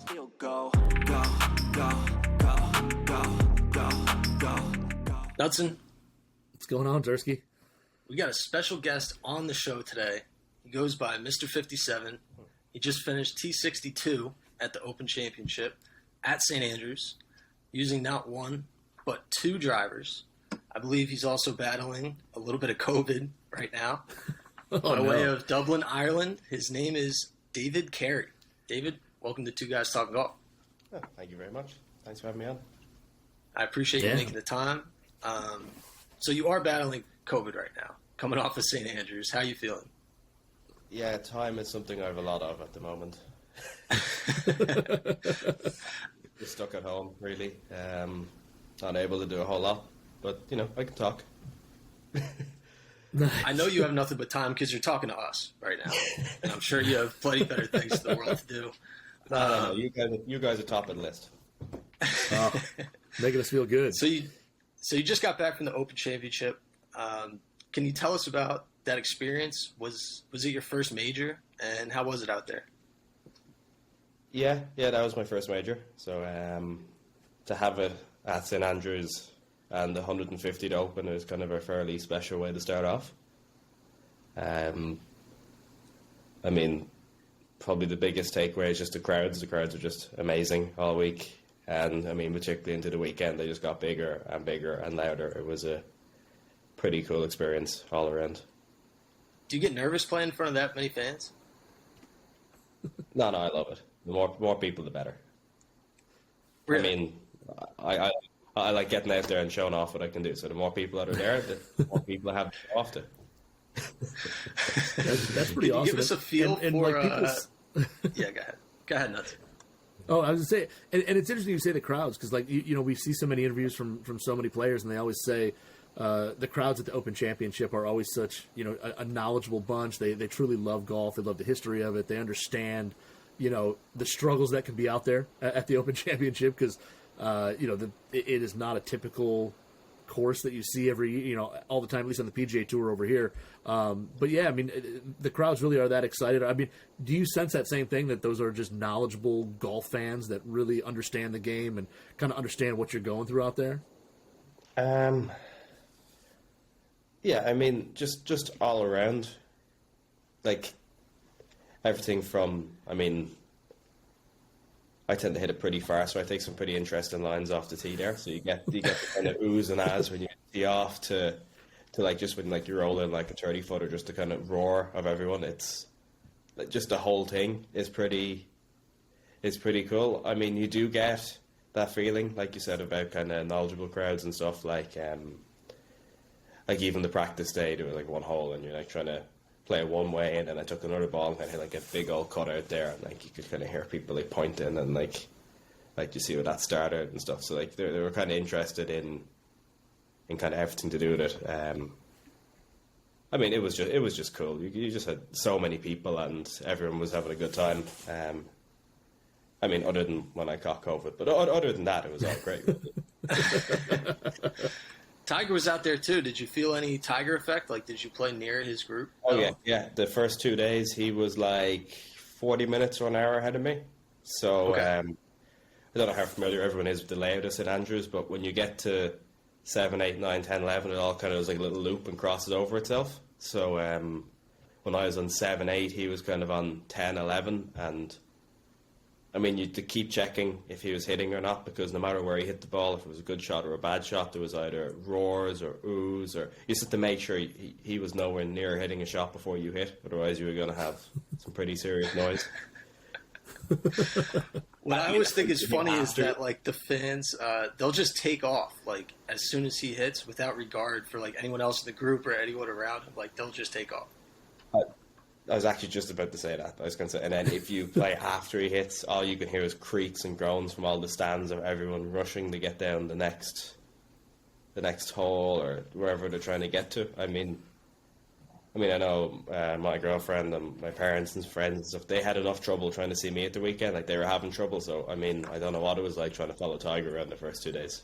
still go, go, go, go, go, go, go, go. Knudsen, What's going on, Dursky? we got a special guest on the show today. He goes by Mr. 57. He just finished T62 at the Open Championship at St. Andrews, using not one, but two drivers. I believe he's also battling a little bit of COVID right now. By way of Dublin, Ireland, his name is David Carey. David, welcome to Two Guys Talking Golf. Oh, thank you very much. Thanks for having me on. I appreciate you making the time. So you are battling COVID right now, coming off of St. Andrews. How are you feeling? Yeah, time is something I have a lot of at the moment. Just stuck at home, really. Not able to do a whole lot, but, you know, I can talk. I know you have nothing but time because you're talking to us right now. And I'm sure you have plenty better things in the world to do. No. You guys are top of the list. Making us feel good. So you just got back from the Open Championship. Can you tell us about that experience? Was it your first major, and how was it out there? Yeah, that was my first major. So to have it at St. Andrews and the 150th Open is kind of a fairly special way to start off. I mean, probably the biggest takeaway is just the crowds. The crowds are just amazing all week. And, I mean, particularly into the weekend, they just got bigger and bigger and louder. It was a pretty cool experience all around. Do you get nervous playing in front of that many fans? No, I love it. The more people, the better. Really? I mean, I like getting out there and showing off what I can do. So the more people that are there, the more people I have to show off to. That's pretty awesome. Give us a feel and for... like yeah, go ahead. Go ahead, Nuts. Oh, I was going to say, and it's interesting you say the crowds, because, like, you know, we see so many interviews from so many players, and they always say the crowds at the Open Championship are always such, you know, a knowledgeable bunch. They truly love golf. They love the history of it. They understand, you know, the struggles that can be out there at the Open Championship, because, you know, it is not a typical course that you see all the time, at least on the PGA Tour over here. But yeah, I mean, the crowds really are that excited. I mean, do you sense that same thing, that those are just knowledgeable golf fans that really understand the game and kind of understand what you're going through out there? Yeah, I mean, just all around, like, everything from, I mean, I tend to hit it pretty far, so I take some pretty interesting lines off the tee there. So you get the kind of oohs and ahs when you tee off to like, just when, like, you roll in like a 30-footer, just the kind of roar of everyone. It's like, just the whole thing is pretty cool. I mean, you do get that feeling, like you said, about kind of knowledgeable crowds and stuff, like even the practice day, there was like one hole and you're like trying to play one way, and then I took another ball and kind of hit like a big old cut out there, and like you could kind of hear people like pointing and like you see where that started and stuff. So like they were kind of interested in kind of everything to do with it. I mean, it was just cool. You just had so many people and everyone was having a good time. I mean, other than when I caught COVID, but other than that, it was all great. Tiger was out there too. Did you feel any Tiger effect? Like, did you play near his group? Oh, yeah. The first 2 days, he was like 40 minutes or an hour ahead of me. So, okay. I don't know how familiar everyone is with the layout of St. Andrews, but when you get to 7, 8, 9, 10, 11, it all kind of is like a little loop and crosses over itself. So, when I was on 7, 8, he was kind of on 10, 11, and I mean, you had to keep checking if he was hitting or not, because no matter where he hit the ball, if it was a good shot or a bad shot, there was either roars or oohs, or you just had to make sure he was nowhere near hitting a shot before you hit. Otherwise, you were going to have some pretty serious noise. What I always think is funny is that, like, the fans, they'll just take off, like, as soon as he hits, without regard for, like, anyone else in the group or anyone around him. Like, they'll just take off. I was actually just about to say that. I was going to say, and then if you play after he hits, all you can hear is creaks and groans from all the stands of everyone rushing to get down the next hole or wherever they're trying to get to. I mean, I know my girlfriend and my parents and friends and stuff, they had enough trouble trying to see me at the weekend. Like, they were having trouble. So, I mean, I don't know what it was like trying to follow Tiger around the first 2 days.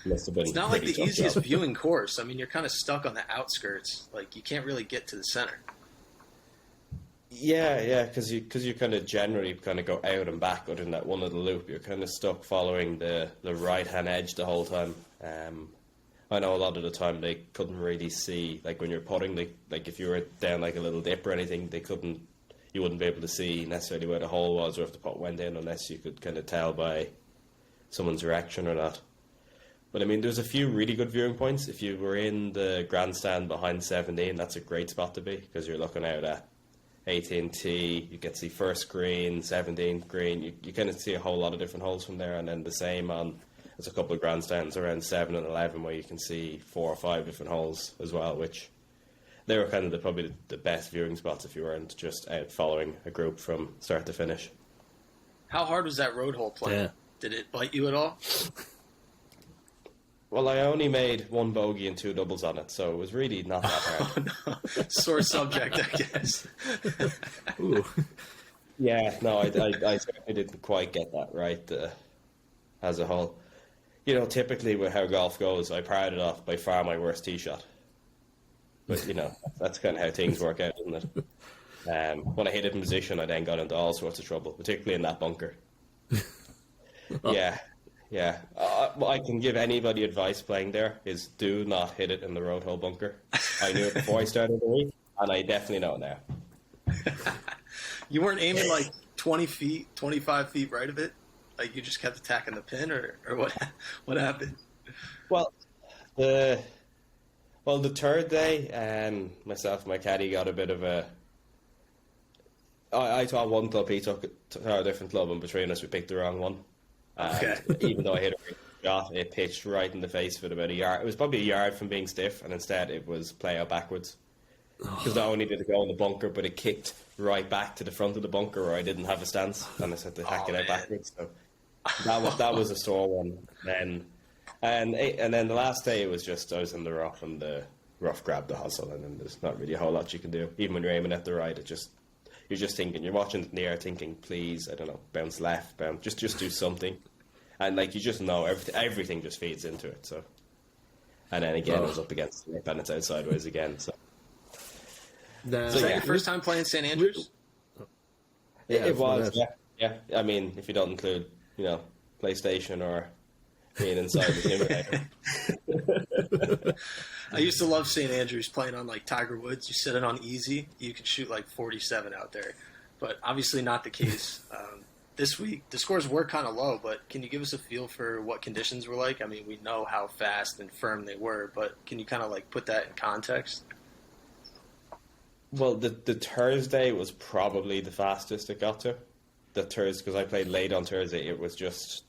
Must have been it's not like the easiest job. viewing course. I mean, you're kind of stuck on the outskirts. Like, you can't really get to the center. Yeah, because you kind of generally kind of go out and back other than that one little loop. You're kind of stuck following the right-hand edge the whole time. I know a lot of the time they couldn't really see, like when you're putting, like if you were down like a little dip or anything, you wouldn't be able to see necessarily where the hole was or if the putt went in unless you could kind of tell by someone's reaction or not. But I mean, there's a few really good viewing points. If you were in the grandstand behind 17, that's a great spot to be because you're looking out at 18T, you get to see first green, 17th green. You kind of see a whole lot of different holes from there, and then the same on there's a couple of grandstands around 7 and 11 where you can see 4 or 5 different holes as well, which they were kind of probably the best viewing spots if you weren't just out following a group from start to finish. How hard was that road hole playing? Yeah. Did it bite you at all? Well, I only made 1 bogey and 2 doubles on it, so it was really not that hard. Oh, no. Sore subject, I guess. Ooh. Yeah, no, I certainly didn't quite get that right as a whole. You know, typically with how golf goes, I parred it off by far my worst tee shot. But, you know, that's kind of how things work out, isn't it? When I hit it in position, I then got into all sorts of trouble, particularly in that bunker. Yeah. What I can give anybody advice playing there is do not hit it in the road hole bunker. I knew it before I started the week, and I definitely know it now. You weren't aiming like 20 feet, 25 feet right of it? Like you just kept attacking the pin, or what happened? Well, the third day, myself and my caddy got a bit of a... I thought one club, he took a different club, and between us we picked the wrong one. Okay. Even though I hit a great shot, it pitched right in the face of it about a yard. It was probably a yard from being stiff, and instead it was play out backwards. Because not only did it go in the bunker, but it kicked right back to the front of the bunker where I didn't have a stance, and I had to hack it out backwards. So that was a sore one. And then the last day it was just I was in the rough, and the rough grabbed the hustle, and then there's not really a whole lot you can do. Even when you're aiming at the right, you're just thinking, you're watching it in the air thinking, please, I don't know, bounce left, just do something. And like you just know everything just feeds into it. So, and then again, it was up against the lip and it's out sideways again. So, Was that your first time playing St. Andrews? it was. Yeah. I mean, if you don't include, PlayStation or being inside the simulator. I used to love St. Andrews playing on like Tiger Woods. You set it on easy, you could shoot like 47 out there. But obviously not the case. This week, the scores were kind of low, but can you give us a feel for what conditions were like? I mean, we know how fast and firm they were, but can you kind of like put that in context? Well, the Thursday was probably the fastest it got to. The Thursday, because I played late on Thursday, it was just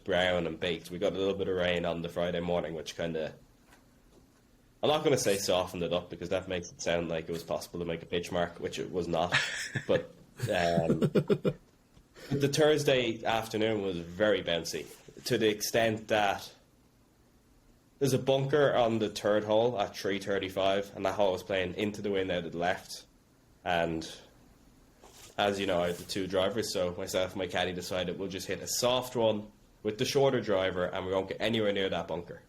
brown and baked. We got a little bit of rain on the Friday morning, which kind of, I'm not going to say softened it up because that makes it sound like it was possible to make a pitch mark, which it was not. But the Thursday afternoon was very bouncy to the extent that there's a bunker on the third hole at 3:35, and that hole was playing into the wind out of the left. And as you know, I had the 2 drivers, so myself and my caddy decided we'll just hit a soft one with the shorter driver, and we won't get anywhere near that bunker.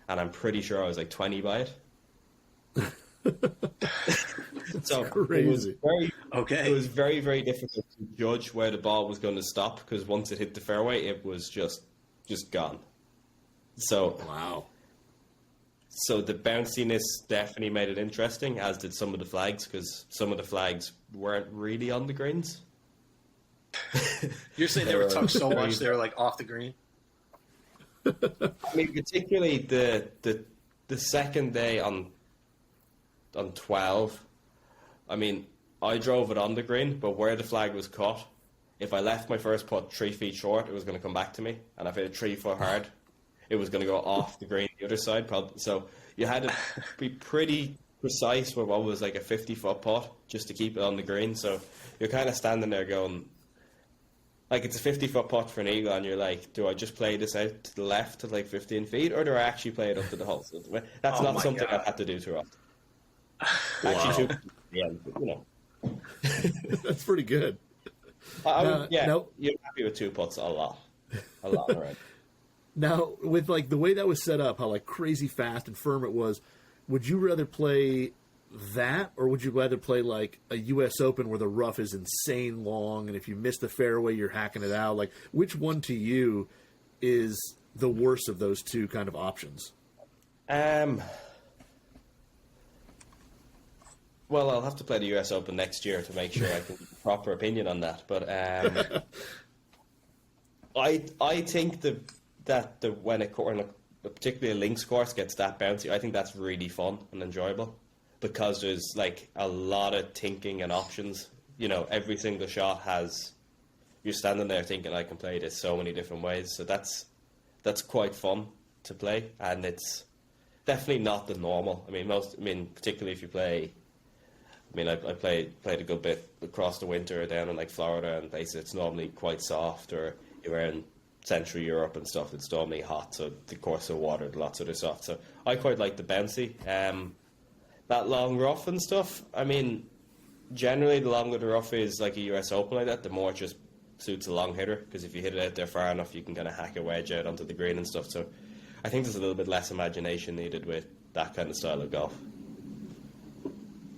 And I'm pretty sure I was like 20 by it. So crazy. It was very, very difficult to judge where the ball was going to stop because once it hit the fairway, it was just gone. So Wow. So the bounciness definitely made it interesting, as did some of the flags, because some of the flags weren't really on the greens. You're saying they were tucked so much they were like off the green? I mean, particularly the second day on 12. I mean, I drove it on the green, but where the flag was cut, if I left my first putt 3 feet short, it was going to come back to me, and if I hit it 3 foot hard, it was going to go off the green the other side. Probably. So you had to be pretty precise with what was like a 50-foot putt just to keep it on the green. So you're kind of standing there going, like, it's a 50-foot putt for an eagle, and you're like, do I just play this out to the left to like 15 feet, or do I actually play it up to the hole? So that's not something I've had to do too often. Actually, That's pretty good. You're happy with 2 putts a lot, right? Now, with like the way that was set up, how like crazy fast and firm it was, would you rather play that, or would you rather play like a U.S. Open where the rough is insane long, and if you miss the fairway, you're hacking it out? Like, which one to you is the worst of those two kind of options? Well, I'll have to play the US Open next year to make sure I can give a proper opinion on that. But I think that when particularly a links course gets that bouncy, I think that's really fun and enjoyable because there's like a lot of thinking and options. You know, every single shot you're standing there thinking I can play this so many different ways. So that's quite fun to play, and it's definitely not the normal. I mean, particularly if you play. I mean, I played a good bit across the winter down in like Florida and places. It's normally quite soft, or you're in Central Europe and stuff. It's normally hot, so the course are watered, lots of the soft. So I quite like the bouncy. That long rough and stuff. I mean, generally the longer the rough is, like a US Open like that, the more it just suits a long hitter. Because if you hit it out there far enough, you can kind of hack a wedge out onto the green and stuff. So I think there's a little bit less imagination needed with that kind of style of golf.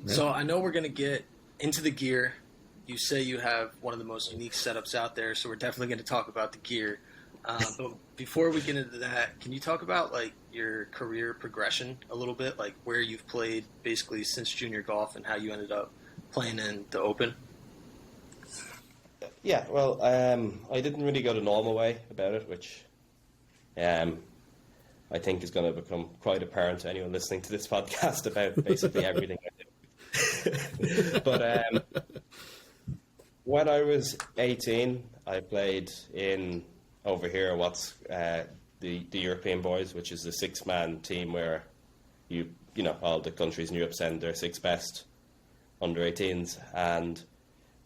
So I know we're going to get into the gear. You say you have one of the most unique setups out there, so we're definitely going to talk about the gear. But before we get into that, can you talk about like your career progression a little bit, like where you've played basically since junior golf and how you ended up playing in the Open? Yeah, well, I didn't really go the normal way about it, which I think is going to become quite apparent to anyone listening to this podcast about basically everything I do. But when I was 18, I played in over here what's the European Boys, which is the 6-man team where you know all the countries in Europe send their 6 best under 18s, and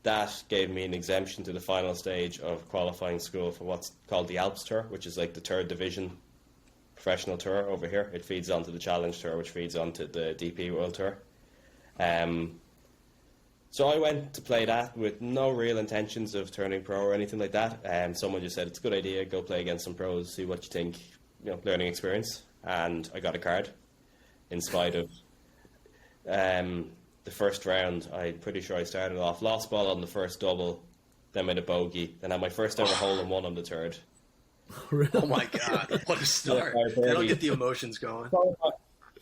that gave me an exemption to the final stage of qualifying school for what's called the Alps Tour, which is like the 3rd division professional tour over here. It feeds onto the Challenge Tour, which feeds onto the DP World Tour. So I went to play that with no real intentions of turning pro or anything like that. Someone just said, it's a good idea, go play against some pros, see what you think, you know, learning experience. And I got a card in spite of the first round. I'm pretty sure I started off, lost ball on the first double, then made a bogey, then had my first ever hole-in-one on the 3rd. Really? Oh my God, what a start. That'll get the emotions going.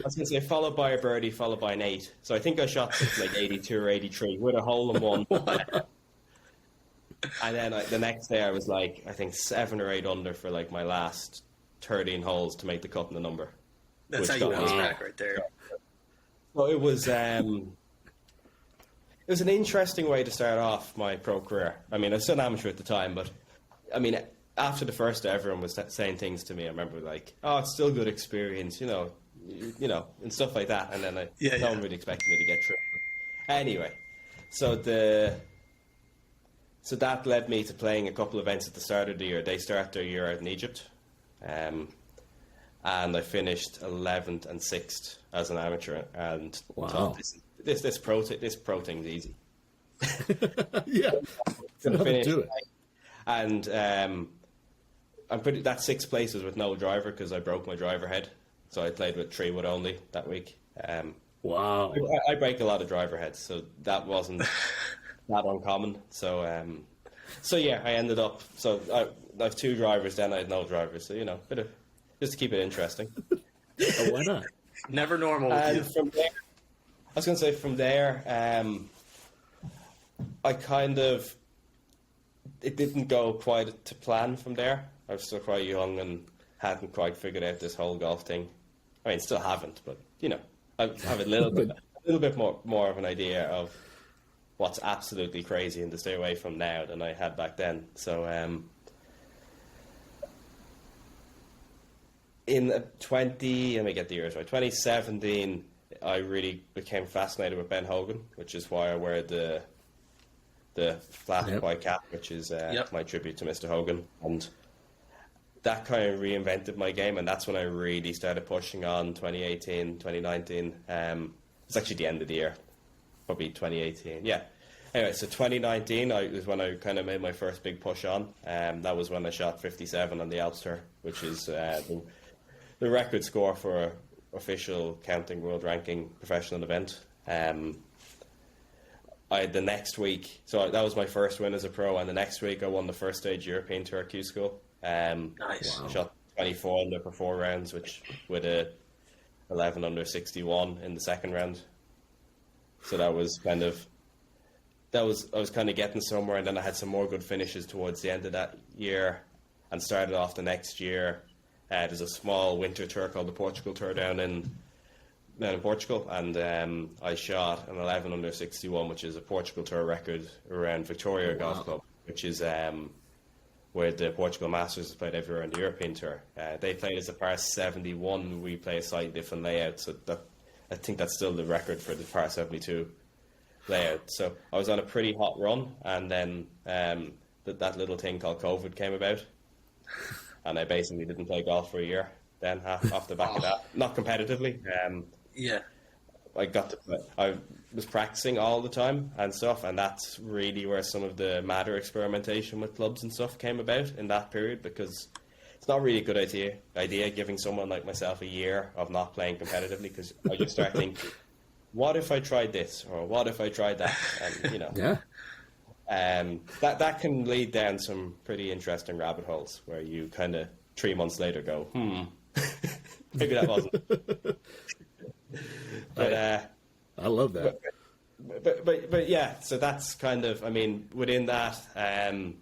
I was going to say, followed by a birdie, followed by an 8. So I think I shot like 82 or 83 with a hole-in-one. And then the next day I was like, I think 7 or 8 under for like my last 13 holes to make the cut in the number. That's how you bounce back right there. So it was an interesting way to start off my pro career. I mean, I was still an amateur at the time, but I mean, after the first, everyone was saying things to me. I remember like, oh, it's still good experience, you know, and stuff like that. And then no one really expected me to get through. Anyway, so that led me to playing a couple of events at the start of the year. They start their year out in Egypt, and I finished 11th and 6th as an amateur. And wow, this pro thing's easy. Yeah, finish do it. And that 6th place was with no driver because I broke my driver head. So I played with 3 wood only that week. Wow. I break a lot of driver heads, so that wasn't that uncommon. So yeah, I ended up. So I have 2 drivers, then I had no drivers. So, you know, just to keep it interesting. Oh, why not? Never normal with you. From there, I was going to say from there, I kind of, it didn't go quite to plan from there. I was still quite young and hadn't quite figured out this whole golf thing. I mean, still haven't, but you know, I have a little bit more of an idea of what's absolutely crazy and to stay away from now than I had back then. So in 2017, I really became fascinated with Ben Hogan, which is why I wear the flat and white cap, which is my tribute to Mr. Hogan. And that kind of reinvented my game, and that's when I really started pushing on 2018, 2019. It's actually the end of the year, probably 2018. Yeah. Anyway, so 2019 was when I kind of made my first big push on. That was when I shot 57 on the Alps Tour, which is the record score for an official counting world ranking professional event. The next week, so that was my first win as a pro, and the next week I won the first stage European Tour Q School. Nice. I shot 24 under for 4 rounds, which with a 11 under 61 in the second round. So I was kind of getting somewhere, and then I had some more good finishes towards the end of that year, and started off the next year. There's a small winter tour called the Portugal Tour down in Portugal, and I shot an 11 under 61, which is a Portugal Tour record around Victoria Golf Club, which is where the Portugal Masters is played everywhere in the European Tour. They played as a par 71. We play a slightly different layout, so I think that's still the record for the par 72 layout. So I was on a pretty hot run, and then that little thing called COVID came about, and I basically didn't play golf for a year. Then off the back of that, not competitively. Yeah. I was practicing all the time and stuff, and that's really where some of the matter experimentation with clubs and stuff came about in that period, because it's not really a good idea giving someone like myself a year of not playing competitively, because I just start thinking, what if I tried this, or what if I tried that, and that can lead down some pretty interesting rabbit holes where you kind of 3 months later go, maybe that wasn't. But I love that. But yeah, so that's kind of, I mean, within that, I'm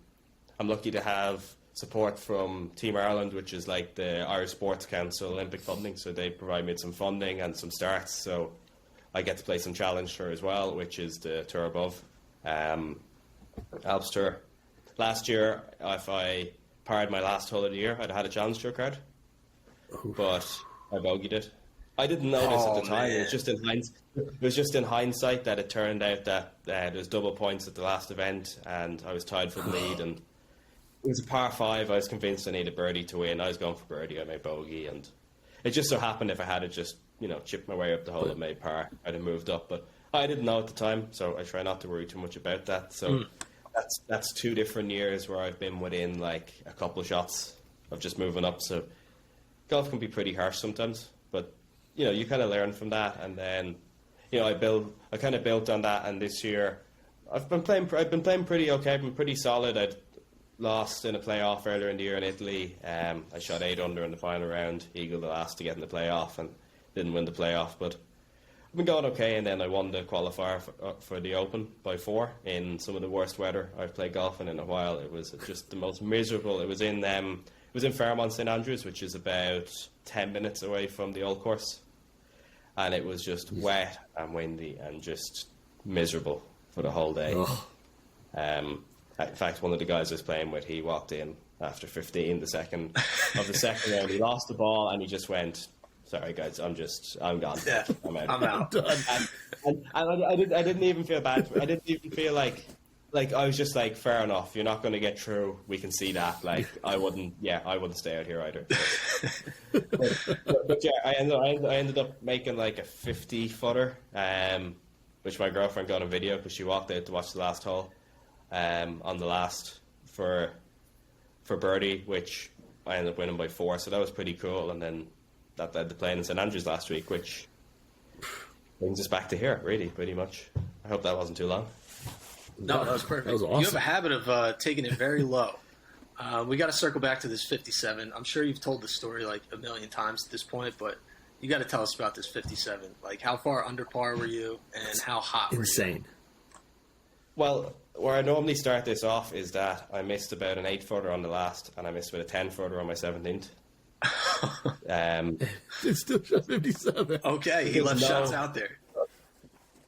lucky to have support from Team Ireland, which is like the Irish Sports Council Olympic funding. So they provide me with some funding and some starts. So I get to play some Challenge Tour as well, which is the tour above, Alps Tour. Last year, if I parred my last hole of the year, I'd had a Challenge Tour card, but I bogeyed it. I didn't notice at the time. Man. It was just in hindsight that it turned out that there's double points at the last event, and I was tied for the lead. And it was a par 5. I was convinced I needed birdie to win. I was going for birdie. I made bogey, and it just so happened if I had just chipped my way up the hole and made par, I'd have moved up. But I didn't know at the time, so I try not to worry too much about that. So that's 2 different years where I've been within like a couple of shots of just moving up. So golf can be pretty harsh sometimes, but you kind of learn from that, and then I kind of built on that. And this year I've been playing pretty okay. I've been pretty solid. I'd lost in a playoff earlier in the year in Italy. I shot 8 under in the final round, eagled the last to get in the playoff, and didn't win the playoff, but I've been going okay. And then I won the qualifier for the Open by 4 in some of the worst weather I've played golf in a while. It was just the most miserable. It was in Fairmont St Andrews, which is about 10 minutes away from the old course, and it was just wet and windy and just miserable for the whole day. In fact, one of the guys I was playing with, he walked in after 15 the second round. He lost the ball and he just went, "Sorry guys, I'm gone. Yeah, I'm out." I'm out. And I didn't even feel bad. I didn't even feel like I was just like, fair enough, you're not going to get through. We can see that. Like I wouldn't stay out here either. But yeah, I ended up making like a 50 footer, which my girlfriend got on video because she walked out to watch the last hole, on the last for birdie, which I ended up winning by 4. So that was pretty cool. And then that led to playing in St Andrews last week, which brings us back to here, really, pretty much. I hope that wasn't too long. No, that was perfect. That was awesome. You have a habit of taking it very low. We got to circle back to this 57. I'm sure you've told the story like a million times at this point, but you got to tell us about this 57. Like, how far under par were you, and how hot were you? Insane. Well, where I normally start this off is that I missed about an 8-footer on the last, and I missed with a 10-footer on my 17th. It's still shot 57. Okay, he left shots out there.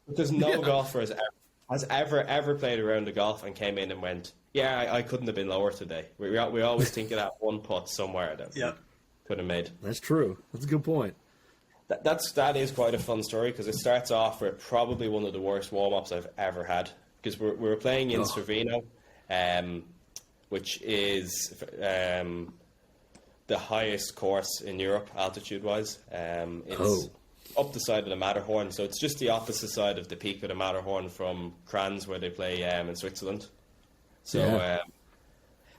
Because no golfer has ever played a round of golf and came in and went, yeah, I couldn't have been lower today. We always think of that one putt somewhere that we could have made. That's true. That's a good point. That is quite a fun story, because it starts off with probably one of the worst warm-ups I've ever had. Because we were playing in Cervino, which is the highest course in Europe, altitude-wise. It's up the side of the Matterhorn, so it's just the opposite side of the peak of the Matterhorn from Kranz, where they play in Switzerland. So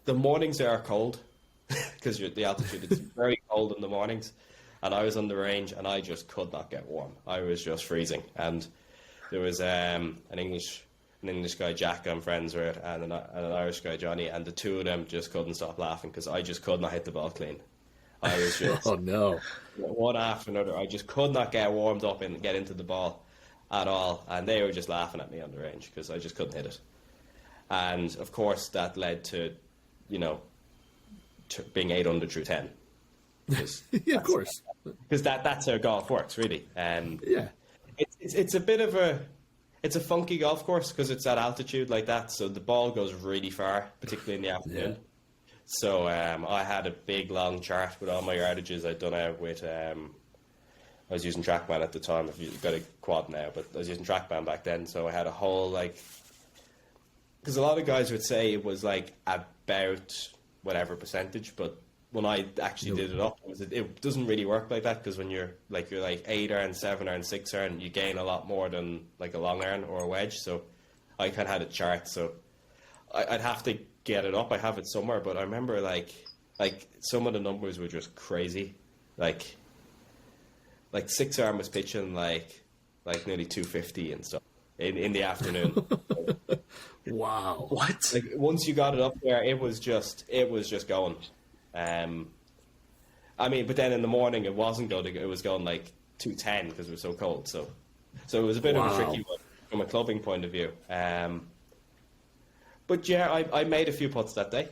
the mornings are cold, because the altitude is very cold in the mornings. And I was on the range, and I just could not get warm. I was just freezing. And there was an English guy, Jack, I'm friends with, and an Irish guy, Johnny, and the two of them just couldn't stop laughing because I just could not hit the ball clean. I was just Oh no! one after another. I just could not get warmed up and get into the ball at all, and they were just laughing at me on the range because I just couldn't hit it. And of course, that led to, being 8 under through 10. Yeah, of course. Because that's how golf works, really. Yeah. It's a bit of it's a funky golf course because it's at altitude like that, so the ball goes really far, particularly in the afternoon. Yeah. So I had a big long chart with all my yardages. I'd done out with I was using TrackMan at the time. I've got a quad now, but I was using TrackMan back then. So I had a whole because a lot of guys would say it was like about whatever percentage, but when I actually did it up, it doesn't really work like that because when you're like 8 iron, 7 iron, 6 iron, you gain a lot more than like a long iron or a wedge. So I kind of had a chart, so I'd have to get it up. I have it somewhere, but I remember like some of the numbers were just crazy. Like 6 iron was pitching like nearly 250 and stuff in the afternoon. Wow. What? Like once you got it up there, it was just going. I mean, but then in the morning it wasn't going. It was going like 210 because it was so cold. So it was a bit of a tricky one from a clubbing point of view. But yeah, I made a few putts that day.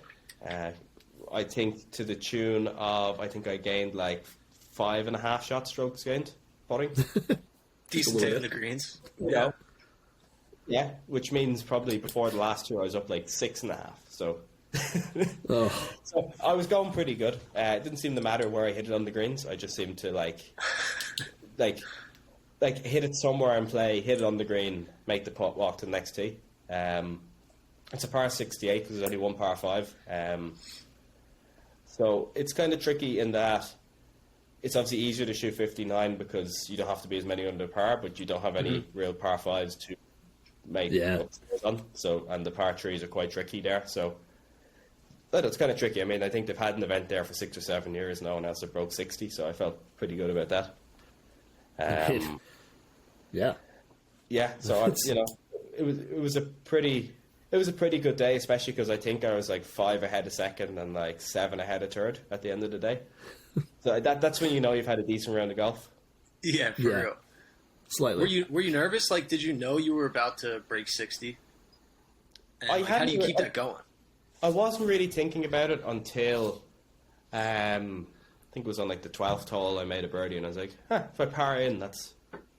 I think to the tune of I gained like 5.5 shot strokes gained putting. Decent day on the greens. Yeah. Yeah, which means probably before the last two I was up like 6.5. So. So I was going pretty good. It didn't seem to matter where I hit it on the greens. I just seemed to like hit it somewhere and play, hit it on the green, make the putt, walk to the next tee. It's a par 68 because there's only one par 5. So it's kind of tricky in that it's obviously easier to shoot 59 because you don't have to be as many under par, but you don't have any real par 5s to make on. So, and the par 3s are quite tricky there. So it's kind of tricky. I mean, I think they've had an event there for 6 or 7 years. No one else have broke 60, so I felt pretty good about that. Yeah. Yeah. So it was a pretty good day, especially because I think I was like 5 ahead of second and like 7 ahead of third at the end of the day. So that's when you know you've had a decent round of golf. Yeah, for real. Slightly. Were you nervous? Like, did you know you were about to break 60? And how do you keep that going? I wasn't really thinking about it until I think it was on like the 12th hole I made a birdie and I was like, if I par in, that's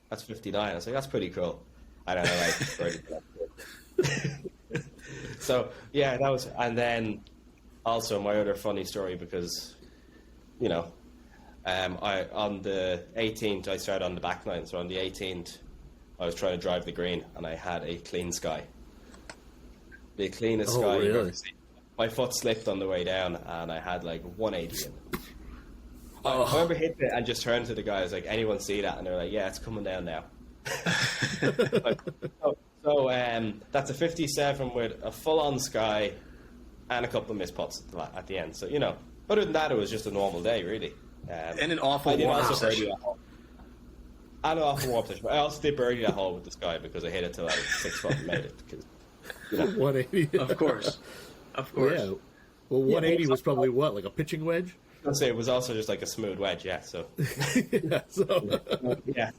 59. I was like, that's pretty cool. I don't know, like birdie. So yeah, that was, and then also my other funny story because I on the 18th I started on the back nine, so on the 18th I was trying to drive the green and I had a clean sky, the cleanest sky you've ever seen. My foot slipped on the way down, and I had like 180 in. I remember hitting it and just turned to the guys like, "Anyone see that?" And they're like, "Yeah, it's coming down now." So that's a 57 with a full-on sky and a couple of missed putts at the end. So other than that, it was just a normal day, really. And an awful warm-up session. And an awful warm-up session. I also did birdie that hole with the sky because I hit it to like 6 foot and made it. Because 180. Of course. Of course. Yeah. Well, 180 was probably what, like a pitching wedge? I'll say it was also just like a smooth wedge, yeah. So, Yeah.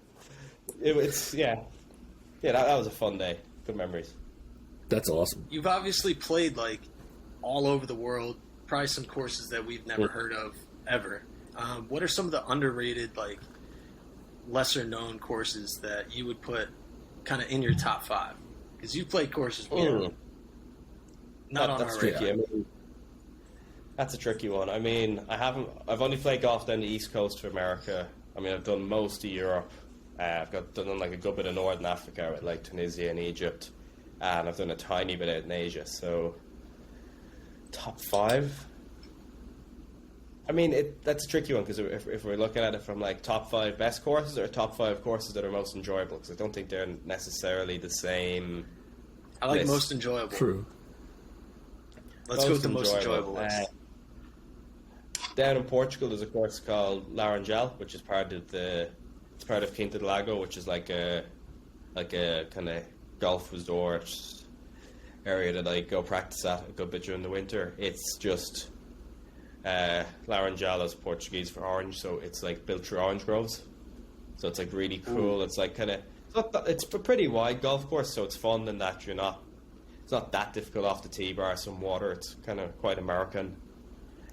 That was a fun day. Good memories. That's awesome. You've obviously played like all over the world, probably some courses that we've never heard of ever. What are some of the underrated, like lesser known courses that you would put kind of in your top 5? Because you played courses where not on our radar. I mean, that's a tricky one. I mean, I've only played golf down the East Coast of America. I mean, I've done most of Europe. I've done like a good bit of Northern Africa with like Tunisia and Egypt, and I've done a tiny bit out in Asia. So, top 5. I mean, that's a tricky one because if we're looking at it from like top 5 best courses or top 5 courses that are most enjoyable, because I don't think they're necessarily the same. I like list. most enjoyable. True. Let's go with the most enjoyable list. Down in Portugal, there's a course called Laranjal, which is part of Quinta do Lago, which is like a like a kind of golf resort area that I go practice at a good bit during the winter. It's just Laranjal is Portuguese for orange, so it's like built through orange groves. So it's like really cool. It's like kind of it's a pretty wide golf course, so it's fun in that it's not that difficult off the tee bar. Some water. It's kind of quite American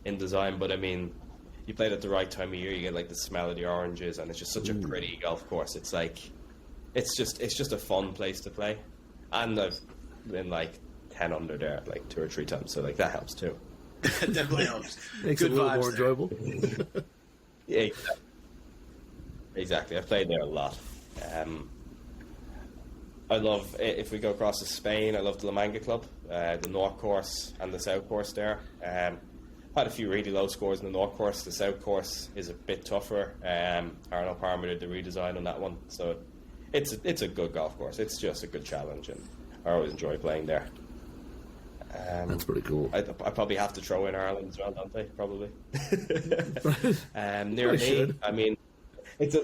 in design, but I mean, you play it at the right time of year, you get like the smell of the oranges, and it's just such a pretty golf course. It's like it's just a fun place to play, and I've been like 10 under there like 2 or 3 times, so like that helps too. That definitely helps. Makes Good it a little vibes more there. enjoyable. Yeah, exactly. I've played there a lot. I love, if we go across to Spain, I love the La Manga Club, the North Course and the South Course there. Had a few really low scores in the North Course. The South Course is a bit tougher. Arnold Palmer did the redesign on that one, so it's a good golf course. It's just a good challenge, and I always enjoy playing there. That's pretty cool. I probably have to throw in Ireland as well, don't I? Probably. Near Probably me, should. I mean, it's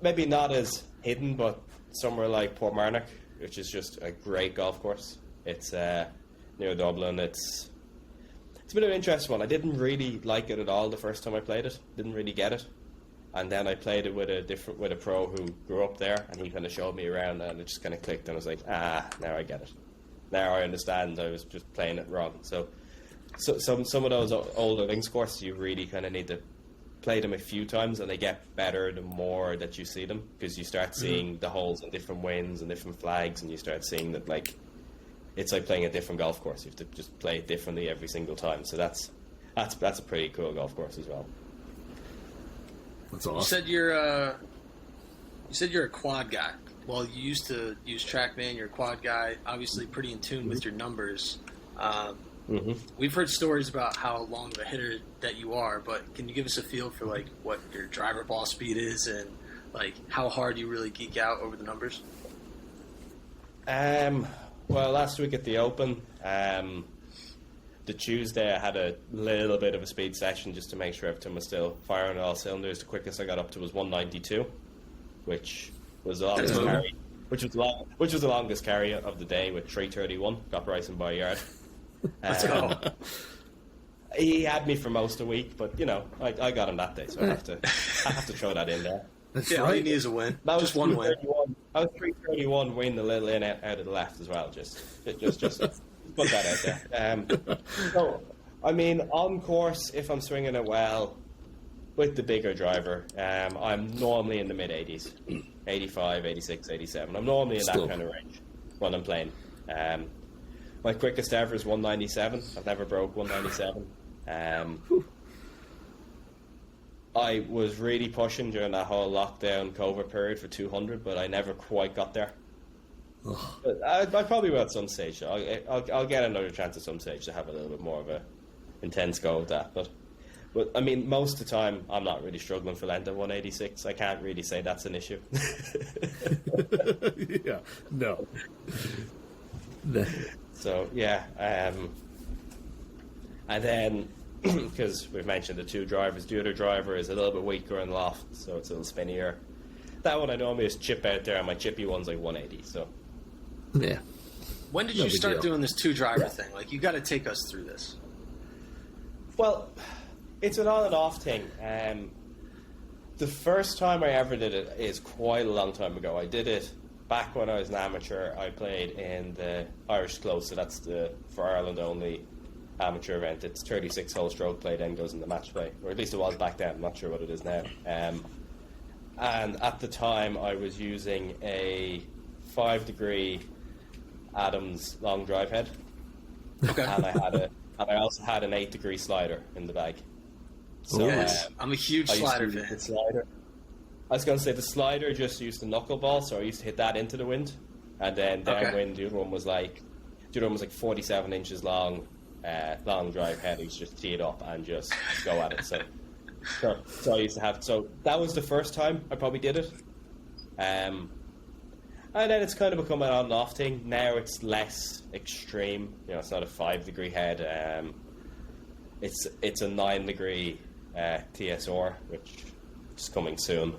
maybe not as hidden, but somewhere like Portmarnock, which is just a great golf course. It's near Dublin. It's a bit of an interesting one. I didn't really like it at all the first time I played it. Didn't really get it, and then I played it with a pro who grew up there, and he kind of showed me around, and it just kind of clicked, and I was like, now I get it. Now I understand. I was just playing it wrong. So some of those older links courses, you really kind of need to play them a few times, and they get better the more that you see them, because you start seeing the holes in different winds and different flags, and you start seeing that like it's like playing a different golf course. You have to just play it differently every single time. So that's a pretty cool golf course as well. That's You awesome. said you're a quad guy. Well, you used to use TrackMan. You're a quad guy. Obviously, pretty in tune with your numbers. We've heard stories about how long of a hitter that you are, but can you give us a feel for like what your driver ball speed is and like how hard you really geek out over the numbers? Well, last week at the Open, the Tuesday I had a little bit of a speed session just to make sure everything was still firing on all cylinders. The quickest I got up to was 192, which was the longest carry, which was the longest carry of the day with 331. Got Bryson by a yard. Let's go. He had me for most of the week, but you know, I got him that day, so I have to throw that in there. That's Yeah, all you right. need is a win. That was Just one win. 331. I was 331, win the little in out of the left as well. Just put that out there. So, I mean, on course, if I'm swinging it well with the bigger driver, I'm normally in the mid 80s, 85, 86, 87. I'm normally in that kind of range when I'm playing. My quickest ever is 197. I've never broke 197. I was really pushing during that whole lockdown COVID period for 200, but I never quite got there. But I probably will at some stage. I'll get another chance at some stage to have a little bit more of a intense go with that. But I mean, most of the time, I'm not really struggling for length at 186. I can't really say that's an issue. Yeah. No. So yeah, and then because we've mentioned the two drivers, the other driver is a little bit weaker in loft, so it's a little spinnier. That one I normally just chip out there, and my chippy one's like 180. So Yeah. When did No you big start deal. doing this two driver thing? Like, you got to take us through this. well, it's an on and off thing. The first time I ever did it is quite a long time ago. I did it back when I was an amateur. I played in the Irish Close, so that's the for Ireland only amateur event. It's 36 hole stroke play, then goes into match play, or at least it was back then. I'm not sure what it is now. And at the time, I was using a 5-degree Adams long drive head, Okay. and I also had an 8-degree slider in the bag. So Yes. I'm a huge I used to slider use fan. the slider. I was going to say the slider just used the knuckleball, so I used to hit that into the wind, and then downwind. The other one was like 47 inches long, long drive head. I used to just tee it up and just go at it. So I used to have. So that was the first time I probably did it. And then it's kind of become an on and off thing. Now it's less extreme. You know, it's not a 5-degree head. It's a 9-degree TSR, which is coming soon.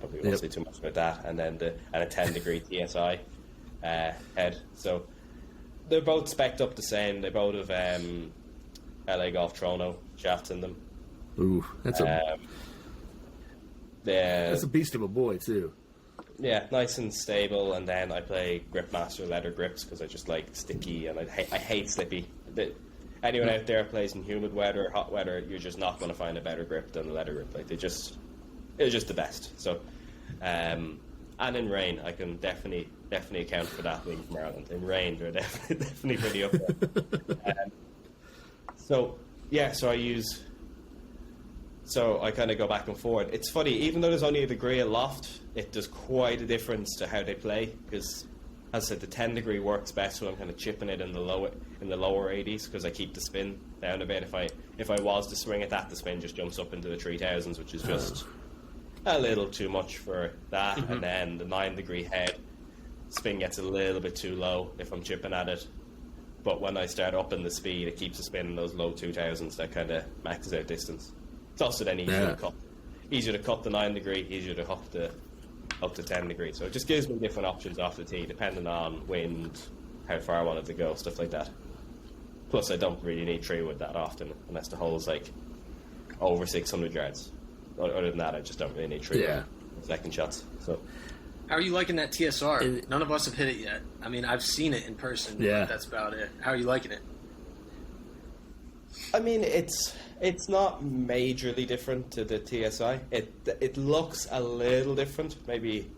Probably won't say too much about that. And then a 10-degree TSI head. So they're both spec'd up the same. They both have LA Golf Trono shafts in them. Ooh, that's a beast of a boy too. Yeah, nice and stable. And then I play Gripmaster leather grips because I just like sticky, and I hate slippy. Anyone out there plays in humid weather, hot weather, you're just not going to find a better grip than the leather grip. Like it was just the best. So, and in rain, I can definitely account for that being from Ireland. In rain, they're definitely pretty up there. So I kind of go back and forward. It's funny, even though there's only a degree aloft, it does quite a difference to how they play. Because, as I said, the 10-degree works best when I'm kind of chipping it in the lower 80s, because I keep the spin down a bit. If I was to swing at that, the spin just jumps up into the 3000s, which is just a little too much for that. And then the 9-degree head spin gets a little bit too low if I'm chipping at it. But when I start upping the speed, it keeps the spin in those low 2000s that kind of maxes out distance. It's also then easier to cut. Easier to cut the 9-degree, easier to up the 10-degree. So it just gives me different options off the tee, depending on wind, how far I want it to go, stuff like that. Plus, I don't really need 3-wood that often, unless the hole's like over 600 yards. Other than that, I just don't really need 3-wood second shots. So, how are you liking that TSR? None of us have hit it yet. I mean, I've seen it in person. Yeah, but that's about it. How are you liking it? I mean, it's not majorly different to the TSI. It looks a little different, maybe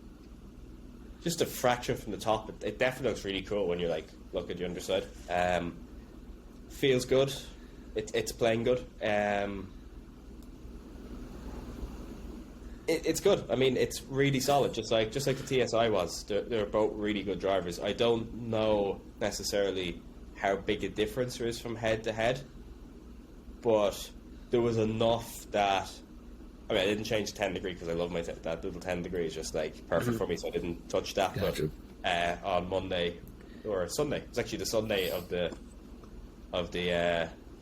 just a fraction from the top. It definitely looks really cool when you look at the underside. Feels good. It's playing good. It's good. I mean, it's really solid, just like the TSI was. They're both really good drivers. I don't know necessarily how big a difference there is from head to head, but there was enough that, I mean, I didn't change the 10-degree because I love that little 10-degree is just like perfect for me, so I didn't touch that. Gotcha. But on Monday or Sunday, it's actually the Sunday of the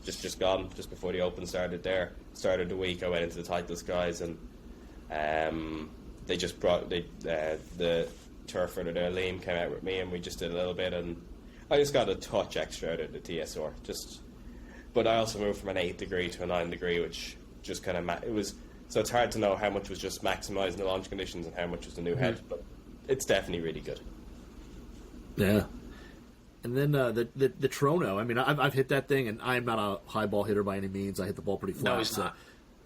just gone, just before the Open started the week, I went into the Titleist guys, and they just brought the turf runner there, Liam, came out with me, and we just did a little bit, and I just got a touch extra out of the TSR, but I also moved from an 8-degree to a 9-degree, which just kind of so it's hard to know how much was just maximising the launch conditions and how much was the new head, but it's definitely really good. Yeah. And then the Trono, I mean, I've hit that thing, and I'm not a high ball hitter by any means. I hit the ball pretty flat. No, he's not.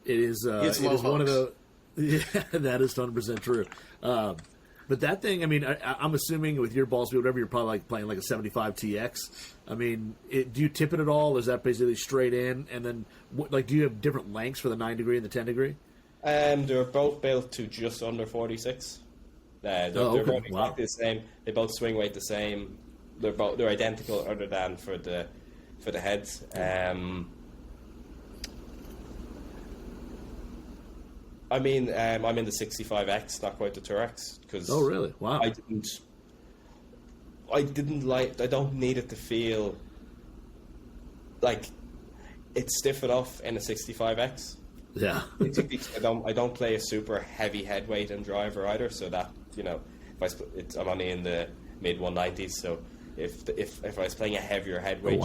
It is one of the... Yeah, that is 100% true. But that thing, I mean, I'm assuming with your ball speed, whatever, you're probably like playing like a 75 TX. I mean, do you tip it at all? Or is that basically straight in? And then, do you have different lengths for the 9-degree and the 10-degree? They're both built to just under 46. They're both exactly the same. They both swing weight the same. They're identical, other than for the heads. I mean, I'm in the 65X, not quite the Tourex, because oh really? Wow! I don't need it to feel like it's stiff enough in a 65X. Yeah. I don't play a super heavy head weight and driver either, so that, you know, I'm only in the mid 190s, so if I was playing a heavier head weight,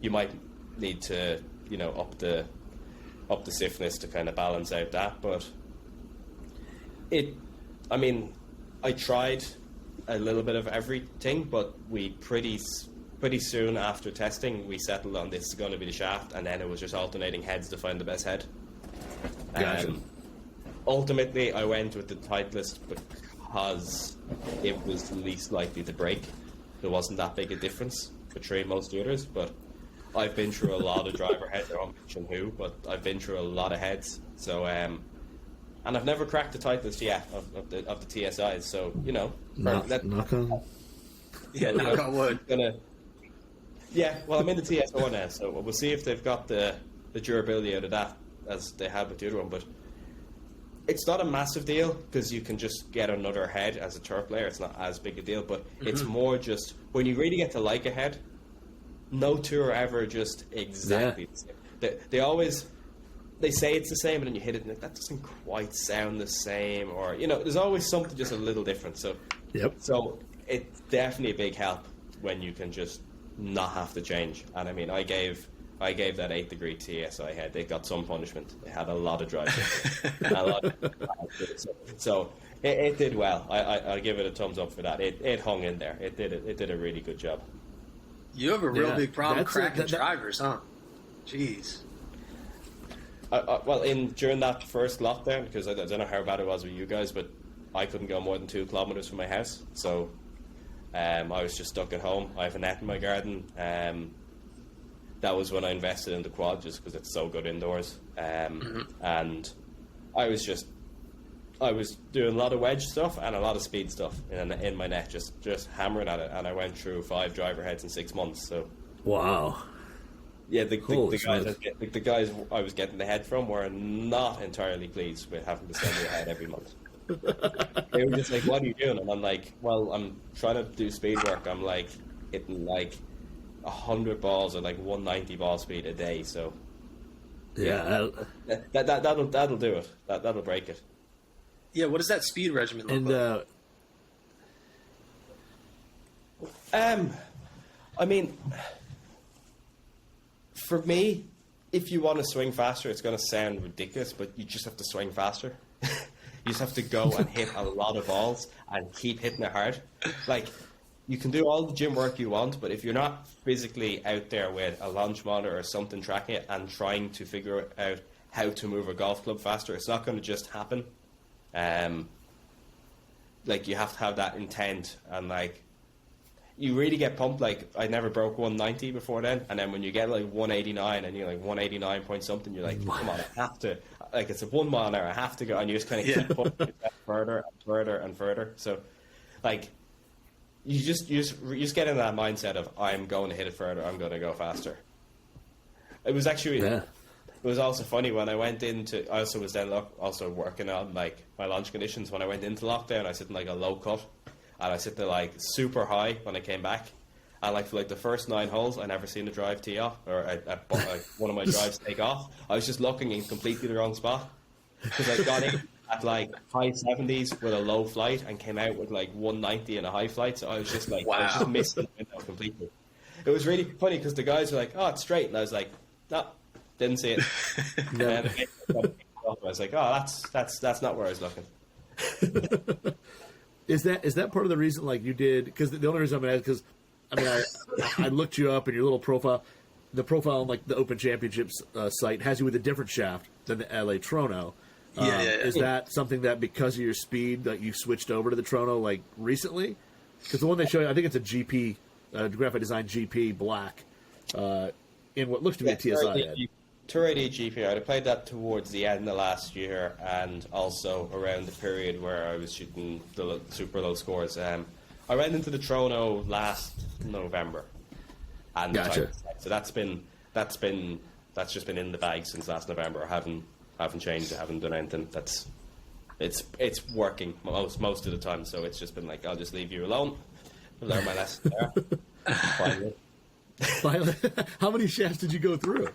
you might need to, you know, up the stiffness to kind of balance out that. But I tried a little bit of everything, but we pretty soon after testing, we settled on this is going to be the shaft, and then it was just alternating heads to find the best head. Gotcha. Ultimately, I went with the Titleist because it was the least likely to break. There wasn't that big a difference between most of the others, but I've been through a lot of driver heads. I won't mention who, but I've been through a lot of heads. So, and I've never cracked the Titleist yet of the TSIs. So, you know, knock on. Yeah, knock on wood. Yeah, well, I'm in the TSO now, so we'll see if they've got the durability out of that as they have with the other one. But it's not a massive deal because you can just get another head as a tour player. It's not as big a deal, but it's more just when you really get to like a head. No tour ever just exactly the same. They they say it's the same, and then you hit it, and that doesn't quite sound the same, or there's always something just a little different. So, So it's definitely a big help when you can just not have to change. And I mean, I gave that 8-degree TSI head. They got some punishment. They had a lot of drive. So it did well. I'll give it a thumbs up for that. It hung in there. It did a really good job. You have a real big problem cracking drivers, huh? Jeez. Well, during that first lockdown, because I don't know how bad it was with you guys, but I couldn't go more than 2 kilometers from my house, so I was just stuck at home. I have a net in my garden. That was when I invested in the quad, just because it's so good indoors. And I was doing a lot of wedge stuff and a lot of speed stuff in my net, just hammering at it. And I went through 5 driver heads in 6 months. So wow. Yeah, the guys I was getting the head from were not entirely pleased with having to send me a head every month. They were just like, "What are you doing?" And I'm like, "Well, I'm trying to do speed work. I'm like hitting like 100 balls or like 190 ball speed a day." So yeah, that'll do it. That'll break it. Yeah, what does that speed regimen look like? I mean, for me, if you want to swing faster, it's going to sound ridiculous, but you just have to swing faster. You just have to go and hit a lot of balls and keep hitting it hard. Like, you can do all the gym work you want, but if you're not physically out there with a launch monitor or something tracking it and trying to figure out how to move a golf club faster, it's not going to just happen. Like, you have to have that intent, and like, you really get pumped. Like, I never broke 190 before then, and then when you get like 189 and you're like 189 point something, you're like, come on, I have to, like, it's a 1 mile an hour, I have to go, and you just kind of keep pushing it further and further and further. So like, you just get in that mindset of, I'm going to hit it further, I'm going to go faster. It was actually it was also funny when I went into, I also was then also working on like my launch conditions. When I went into lockdown, I sit in like a low cut, and I sit there like super high when I came back. And like for like the first 9 holes, I never seen a drive tee off, or one of my drives take off. I was just looking in completely the wrong spot, because I got in at like high 70s with a low flight and came out with like 190 and a high flight. So I was just like, I was just missing the window completely. It was really funny because the guys were like, "Oh, it's straight," and I was like, "No, didn't see it." And I was like, "Oh, that's not where I was looking." Is that part of the reason, like, you did? Because the only reason I'm asking, because I mean, I looked you up in your little profile. The profile on like the Open Championships site has you with a different shaft than the LA Trono. Is that something that, because of your speed, that you switched over to the Trono like recently? Because the one they show you, I think it's a GP, Graphite Design GP black, in what looks to be a TSI head. Tour 80 GP. I played that towards the end of last year, and also around the period where I was shooting the super low scores. I went into the Trono last November, and gotcha. So that's just been in the bag since last November. I haven't changed. I haven't done anything. It's working most of the time. So it's just been like, I'll just leave you alone. Learn my lesson there. Finally. How many shafts did you go through?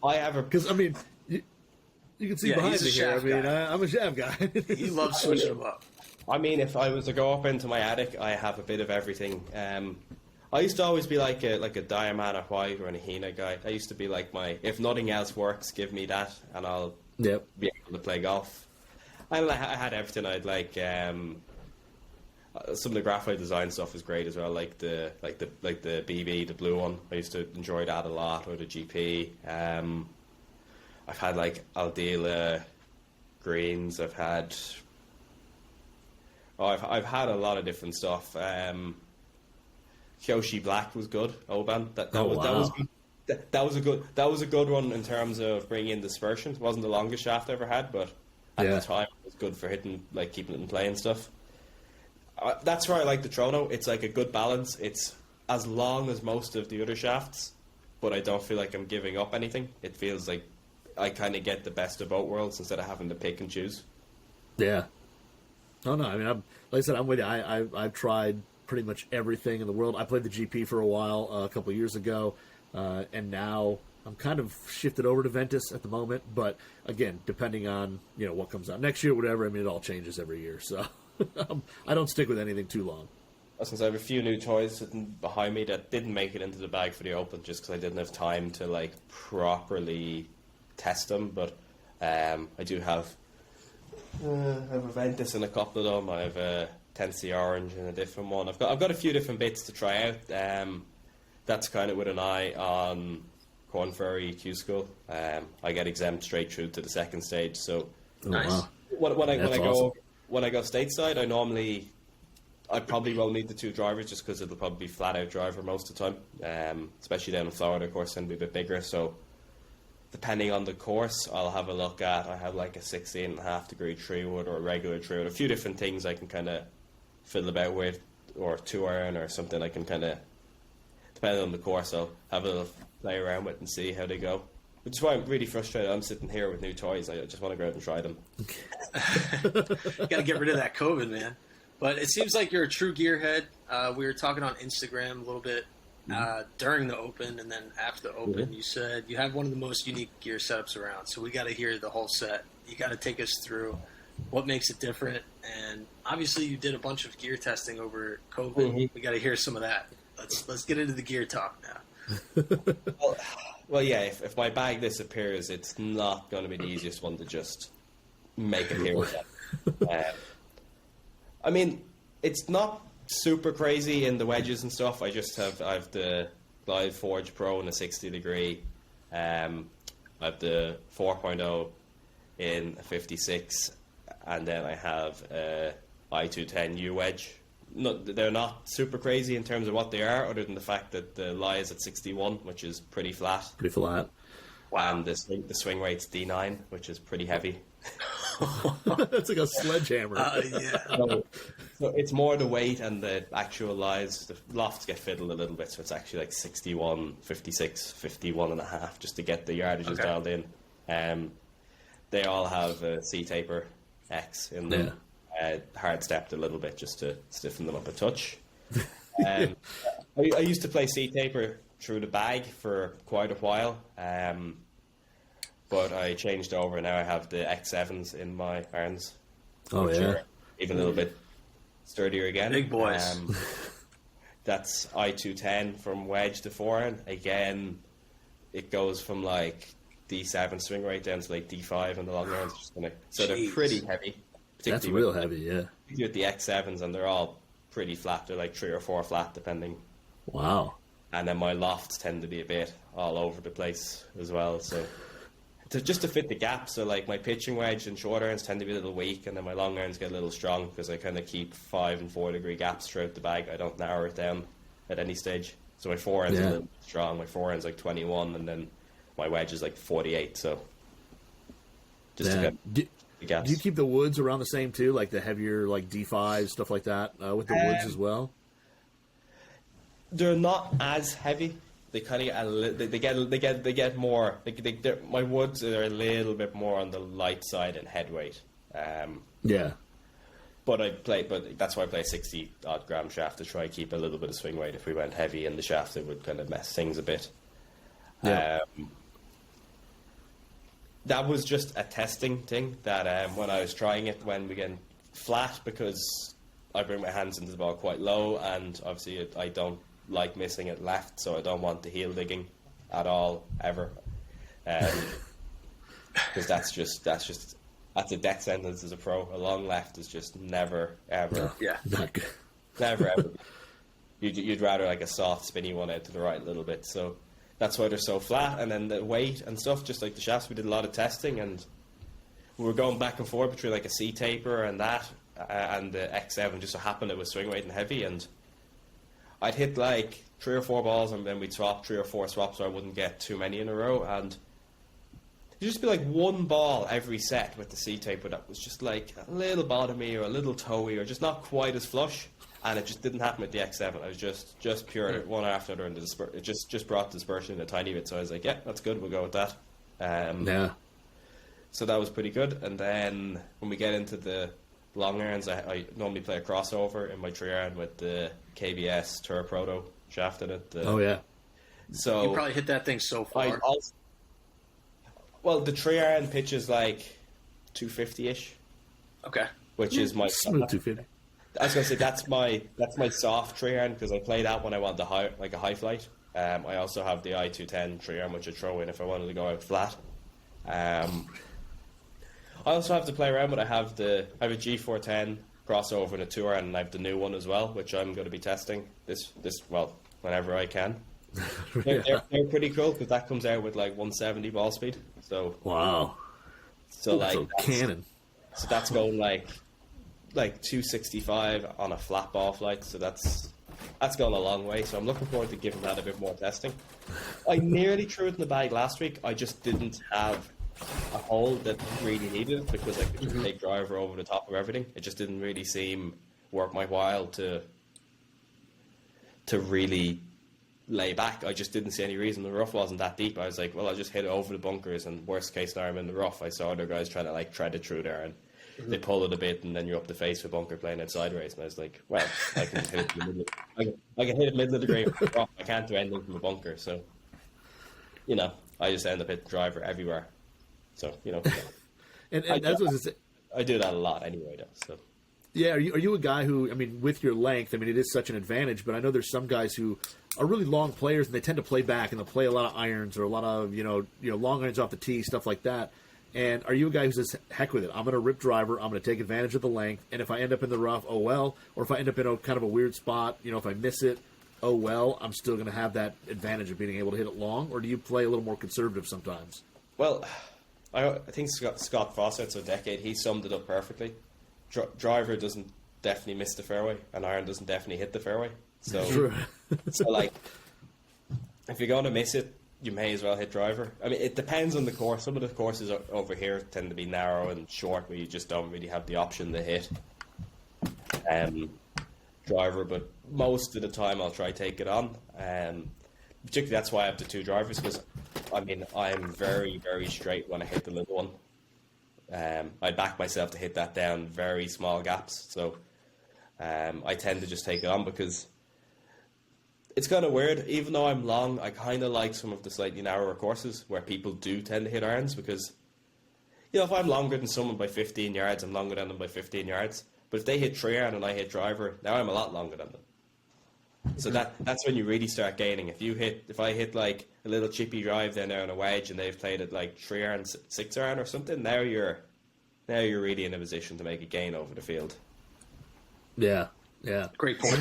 I have because I mean, you can see behind me here. I mean, I'm a shaft guy. He loves switching them up. I mean, if I was to go up into my attic, I have a bit of everything. I used to always be like a Diamond, a White, or an Ahina guy. I used to be like, if nothing else works, give me that, and I'll be able to play golf. I had everything. I'd like some of the graphite design stuff is great as well, like the BB, the blue one. I used to enjoy that a lot, or the GP. I've had like Aldila greens. I've had I've had a lot of different stuff. Kyoshi Black was good. Oban, that was good. That was a good one in terms of bringing in dispersion. It wasn't the longest shaft I ever had, but at the time it was good for hitting, like keeping it in play and stuff. That's where I like the Trono. It's like a good balance. It's as long as most of the other shafts, but I don't feel like I'm giving up anything. It feels like I kind of get the best of both worlds instead of having to pick and choose. Yeah. Oh no, I mean, like I said, I'm with you. I've tried pretty much everything in the world. I played the GP for a while, a couple of years ago, and now I'm kind of shifted over to Ventus at the moment, but again, depending on what comes out next year, whatever. I mean, it all changes every year, so I don't stick with anything too long. Since I have a few new toys sitting behind me that didn't make it into the bag for the Open, just because I didn't have time to like properly test them. But I do have a Ventus in a couple of them. I have a 10C Orange and a different one. I've got a few different bits to try out. That's kind of with an eye on Corn Ferry Q School. I get exempt straight through to the second stage. So Nice. Wow. when I awesome. go stateside, I probably won't need the two drivers just because it'll probably be flat out driver most of the time. Especially down in Florida, of course, and be a bit bigger. So depending on the course, I'll have a look at. I have like a 16.5 degree tree wood or a regular tree wood. A few different things I can kind of fiddle about with, or 2-iron or something. I can kind of, depending on the course, I'll have a little play around with and see how they go. Which is why I'm really frustrated. I'm sitting here with new toys. I just want to go out and try them. Got to get rid of that COVID, man. But it seems like you're a true gearhead. We were talking on Instagram a little bit during the Open, and then after the Open, you said you have one of the most unique gear setups around. So we got to hear the whole set. You got to take us through what makes it different. And obviously, you did a bunch of gear testing over COVID. We got to hear some of that. Let's get into the gear talk now. Well, yeah. If my bag disappears, it's not going to be the easiest one to just make it here again. I mean, it's not super crazy in the wedges and stuff. I have the Glide Forge Pro in a 60 degree. I have the 4.0 in a 56, and then I have a I210 U wedge. They're not super crazy in terms of what they are, other than the fact that the lie is at 61, which is pretty flat. Pretty flat. Wow. And the swing rate's D9, which is pretty heavy. That's like a sledgehammer. Yeah. So it's more the weight and the actual lies. The lofts get fiddled a little bit, so it's actually like 61, 56, 51 and a half, just to get the yardages dialed in. They all have a C-taper X in them. Hard stepped a little bit just to stiffen them up a touch. I used to play C-taper through the bag for quite a while. But I changed over. Now I have the X7s in my irons. Oh, yeah. Even a little bit sturdier again. Big boys. That's I210 from wedge to 4-iron. Again, it goes from like D7 swing rate down to like D5 in the long irons. So they're pretty heavy. That's real heavy, yeah. Particularly with the X7s, and they're all pretty flat. They're like 3 or 4 flat, depending. Wow. And then my lofts tend to be a bit all over the place as well. So just to fit the gap, so like my pitching wedge and short irons tend to be a little weak, and then my long irons get a little strong because I kind of keep 5 and 4 degree gaps throughout the bag. I don't narrow it down at any stage. So my 4 irons are a little strong. My 4 irons like 21, and then my wedge is like 48. So just to get the gaps. Do you keep the woods around the same too, like the heavier like D5 stuff like that with the woods as well? They're not as heavy. They kind of they get more. My woods are a little bit more on the light side in head weight. But that's why I play a 60 odd gram shaft to try to keep a little bit of swing weight. If we went heavy in the shaft, it would kind of mess things a bit. Yeah. That was just a testing thing. That when I was trying it, when we get flat, because I bring my hands into the ball quite low, and obviously I don't like missing it left, so I don't want the heel digging at all ever, because that's a death sentence as a pro. A long left is just never ever Not good. never ever. You'd rather like a soft spinny one out to the right a little bit. So that's why they're so flat. And then the weight and stuff, just like the shafts, we did a lot of testing, and we were going back and forth between like a C taper and that and the X7. Just so happened it was swing weight and heavy, and I'd hit like 3 or 4 balls, and then we'd swap 3 or 4 swaps so I wouldn't get too many in a row. And it'd just be like one ball every set with the C-taper that was just like a little bottomy or a little toey or just not quite as flush. And it just didn't happen with the X7. I was just pure one after another, and it just brought dispersion in a tiny bit. So I was like, yeah, that's good, we'll go with that. So that was pretty good. And then when we get into the long irons, I normally play a crossover in my 3-iron with the KBS Tour Proto shaft in it. So You probably hit that thing so far. Well, the 3-iron pitch is like 250-ish, Okay. which is my Smooth 250. I was gonna say that's my soft 3-iron because I play that when I want a high flight. I also have the I210 3-iron which I throw in if I wanted to go out flat. I also have to play around, but I have a G410 crossover and a 2-iron, and I have the new one as well, which I'm going to be testing this whenever I can. They're pretty cool because that comes out with like 170 ball speed. So Wow. so like So cannon. So that's going like 265 on a flat ball flight. So that's going a long way. So I'm looking forward to giving that a bit more testing. I nearly threw it in the bag last week. I just didn't have a hole that really needed it because I could just take driver over the top of everything. It just didn't really seem worth my while to really lay back. I just didn't see any reason. The rough wasn't that deep. I was like, well, I'll just hit it over the bunkers, and worst case scenario, I'm in the rough. I saw other guys trying to like tread it through there, and they pull it a bit, and then you're up the face of a bunker playing it sideways. And I was like, well, I can hit it in the middle. I can hit it middle of the green rough. I can't do anything from a bunker. So, I just end up hitting driver everywhere. So, And that's what I was saying. I do that a lot anyway, though. So. Yeah, are you a guy who, I mean, with your length, I mean, it is such an advantage, but I know there's some guys who are really long players, and they tend to play back, and they'll play a lot of irons or a lot of, long irons off the tee, stuff like that. And are you a guy who says, heck with it, I'm going to rip driver, I'm going to take advantage of the length, and if I end up in the rough, oh well, or if I end up in a kind of a weird spot, if I miss it, oh well, I'm still going to have that advantage of being able to hit it long, or do you play a little more conservative sometimes? Well, I think Scott Fawcett's a decade, he summed it up perfectly. Driver doesn't definitely miss the fairway, and iron doesn't definitely hit the fairway. So, True. so like, if you're going to miss it, you may as well hit driver. I mean, it depends on the course. Some of the courses over here tend to be narrow and short, where you just don't really have the option to hit driver. But most of the time, I'll try to take it on. Particularly, that's why I have the two drivers, because I'm very, very straight when I hit the little one. I back myself to hit that down very small gaps, so I tend to just take it on because it's kind of weird. Even though I'm long, I kind of like some of the slightly narrower courses where people do tend to hit irons because, if I'm longer than someone by 15 yards, I'm longer than them by 15 yards. But if they hit 3-iron and I hit driver, now I'm a lot longer than them. So that's when you really start gaining. If I hit like a little chippy drive down there on a wedge and they've played it like 3-iron, 6-iron or something, now you're really in a position to make a gain over the field. Yeah. Great point.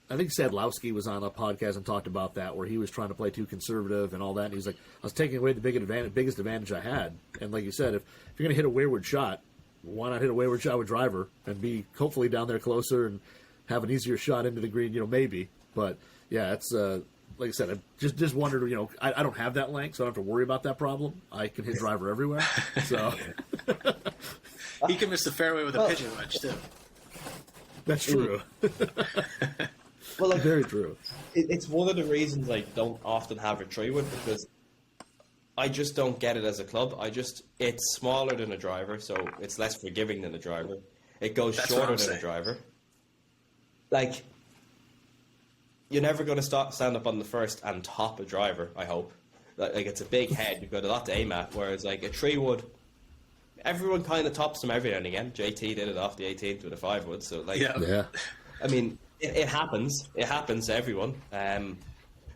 I think Sadlowski was on a podcast and talked about that, where he was trying to play too conservative and all that. And he's like, I was taking away the biggest advantage I had. And like you said, if you're going to hit a wayward shot, why not hit a wayward shot with driver and be hopefully down there closer and have an easier shot into the green, maybe. But yeah, it's like I said, I just wondered, I don't have that length, so I don't have to worry about that problem. I can hit driver everywhere. So he can miss the fairway with a pigeon wedge too. That's true. Well, like, very true. It's one of the reasons I don't often have a 3-wood, because I just don't get it as a club. It's smaller than a driver, so it's less forgiving than a driver. It goes shorter than a driver. Like, you're never going to stand up on the first and top a driver, I hope. Like it's a big head. You've got a lot to aim at, whereas like a 3-wood, everyone kind of tops them every now and again. JT did it off the 18th with a 5-wood, so like, Yeah. I mean, it happens. It happens to everyone.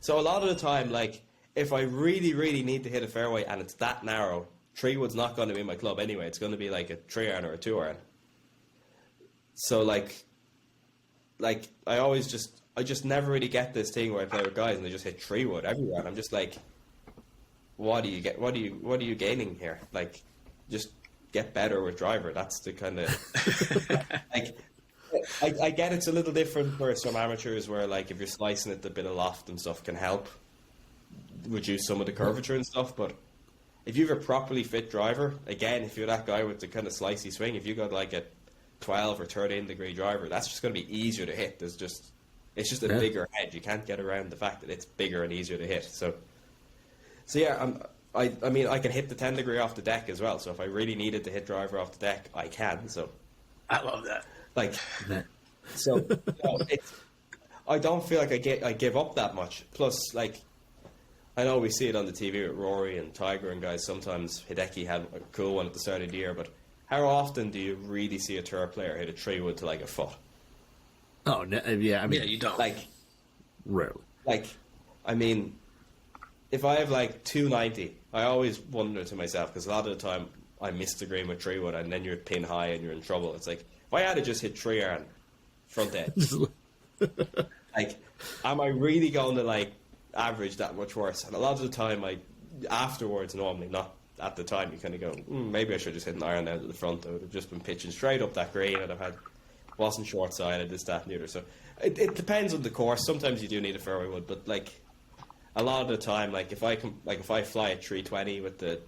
So a lot of the time, like, if I really, really need to hit a fairway and it's that narrow, 3-wood's not going to be my club anyway. It's going to be like a 3-iron or a 2-iron. So like I just never really get this thing where I play with guys and they just hit 3-wood everywhere, and I'm just like, what are you gaining here? Like, just get better with driver. That's the kind of like. I get it's a little different for some amateurs where, like, if you're slicing it, the bit of loft and stuff can help reduce some of the curvature and stuff. But if you have a properly fit driver, again, if you're that guy with the kind of slicey swing, if you got like a 12 or 13 degree driver, that's just going to be easier to hit. It's just a bigger head. You can't get around the fact that it's bigger and easier to hit. So yeah, I mean, I can hit the 10 degree off the deck as well. So if I really needed to hit driver off the deck, I can. So I love that. like, so I don't feel like I give up that much. Plus, like, I know we see it on the TV with Rory and Tiger and guys. Sometimes Hideki had a cool one at the start of the year, but how often do you really see a tour player hit a 3-wood to like a foot? Oh, yeah. I mean, Yeah, you don't. Like, rarely. like, I mean, if I have like 290, I always wonder to myself, because a lot of the time I miss the green with 3-wood and then you're pin high and you're in trouble. It's like, if I had to just hit 3-iron front edge, like, am I really going to like average that much worse? And a lot of the time, afterwards, normally, not at the time, you kind of go, maybe I should just hit an iron out of the front. I would have just been pitching straight up that green, and wasn't short sided, this, that, and the other. So it depends on the course. Sometimes you do need a fairway wood, but like a lot of the time, like if I fly at 320 with a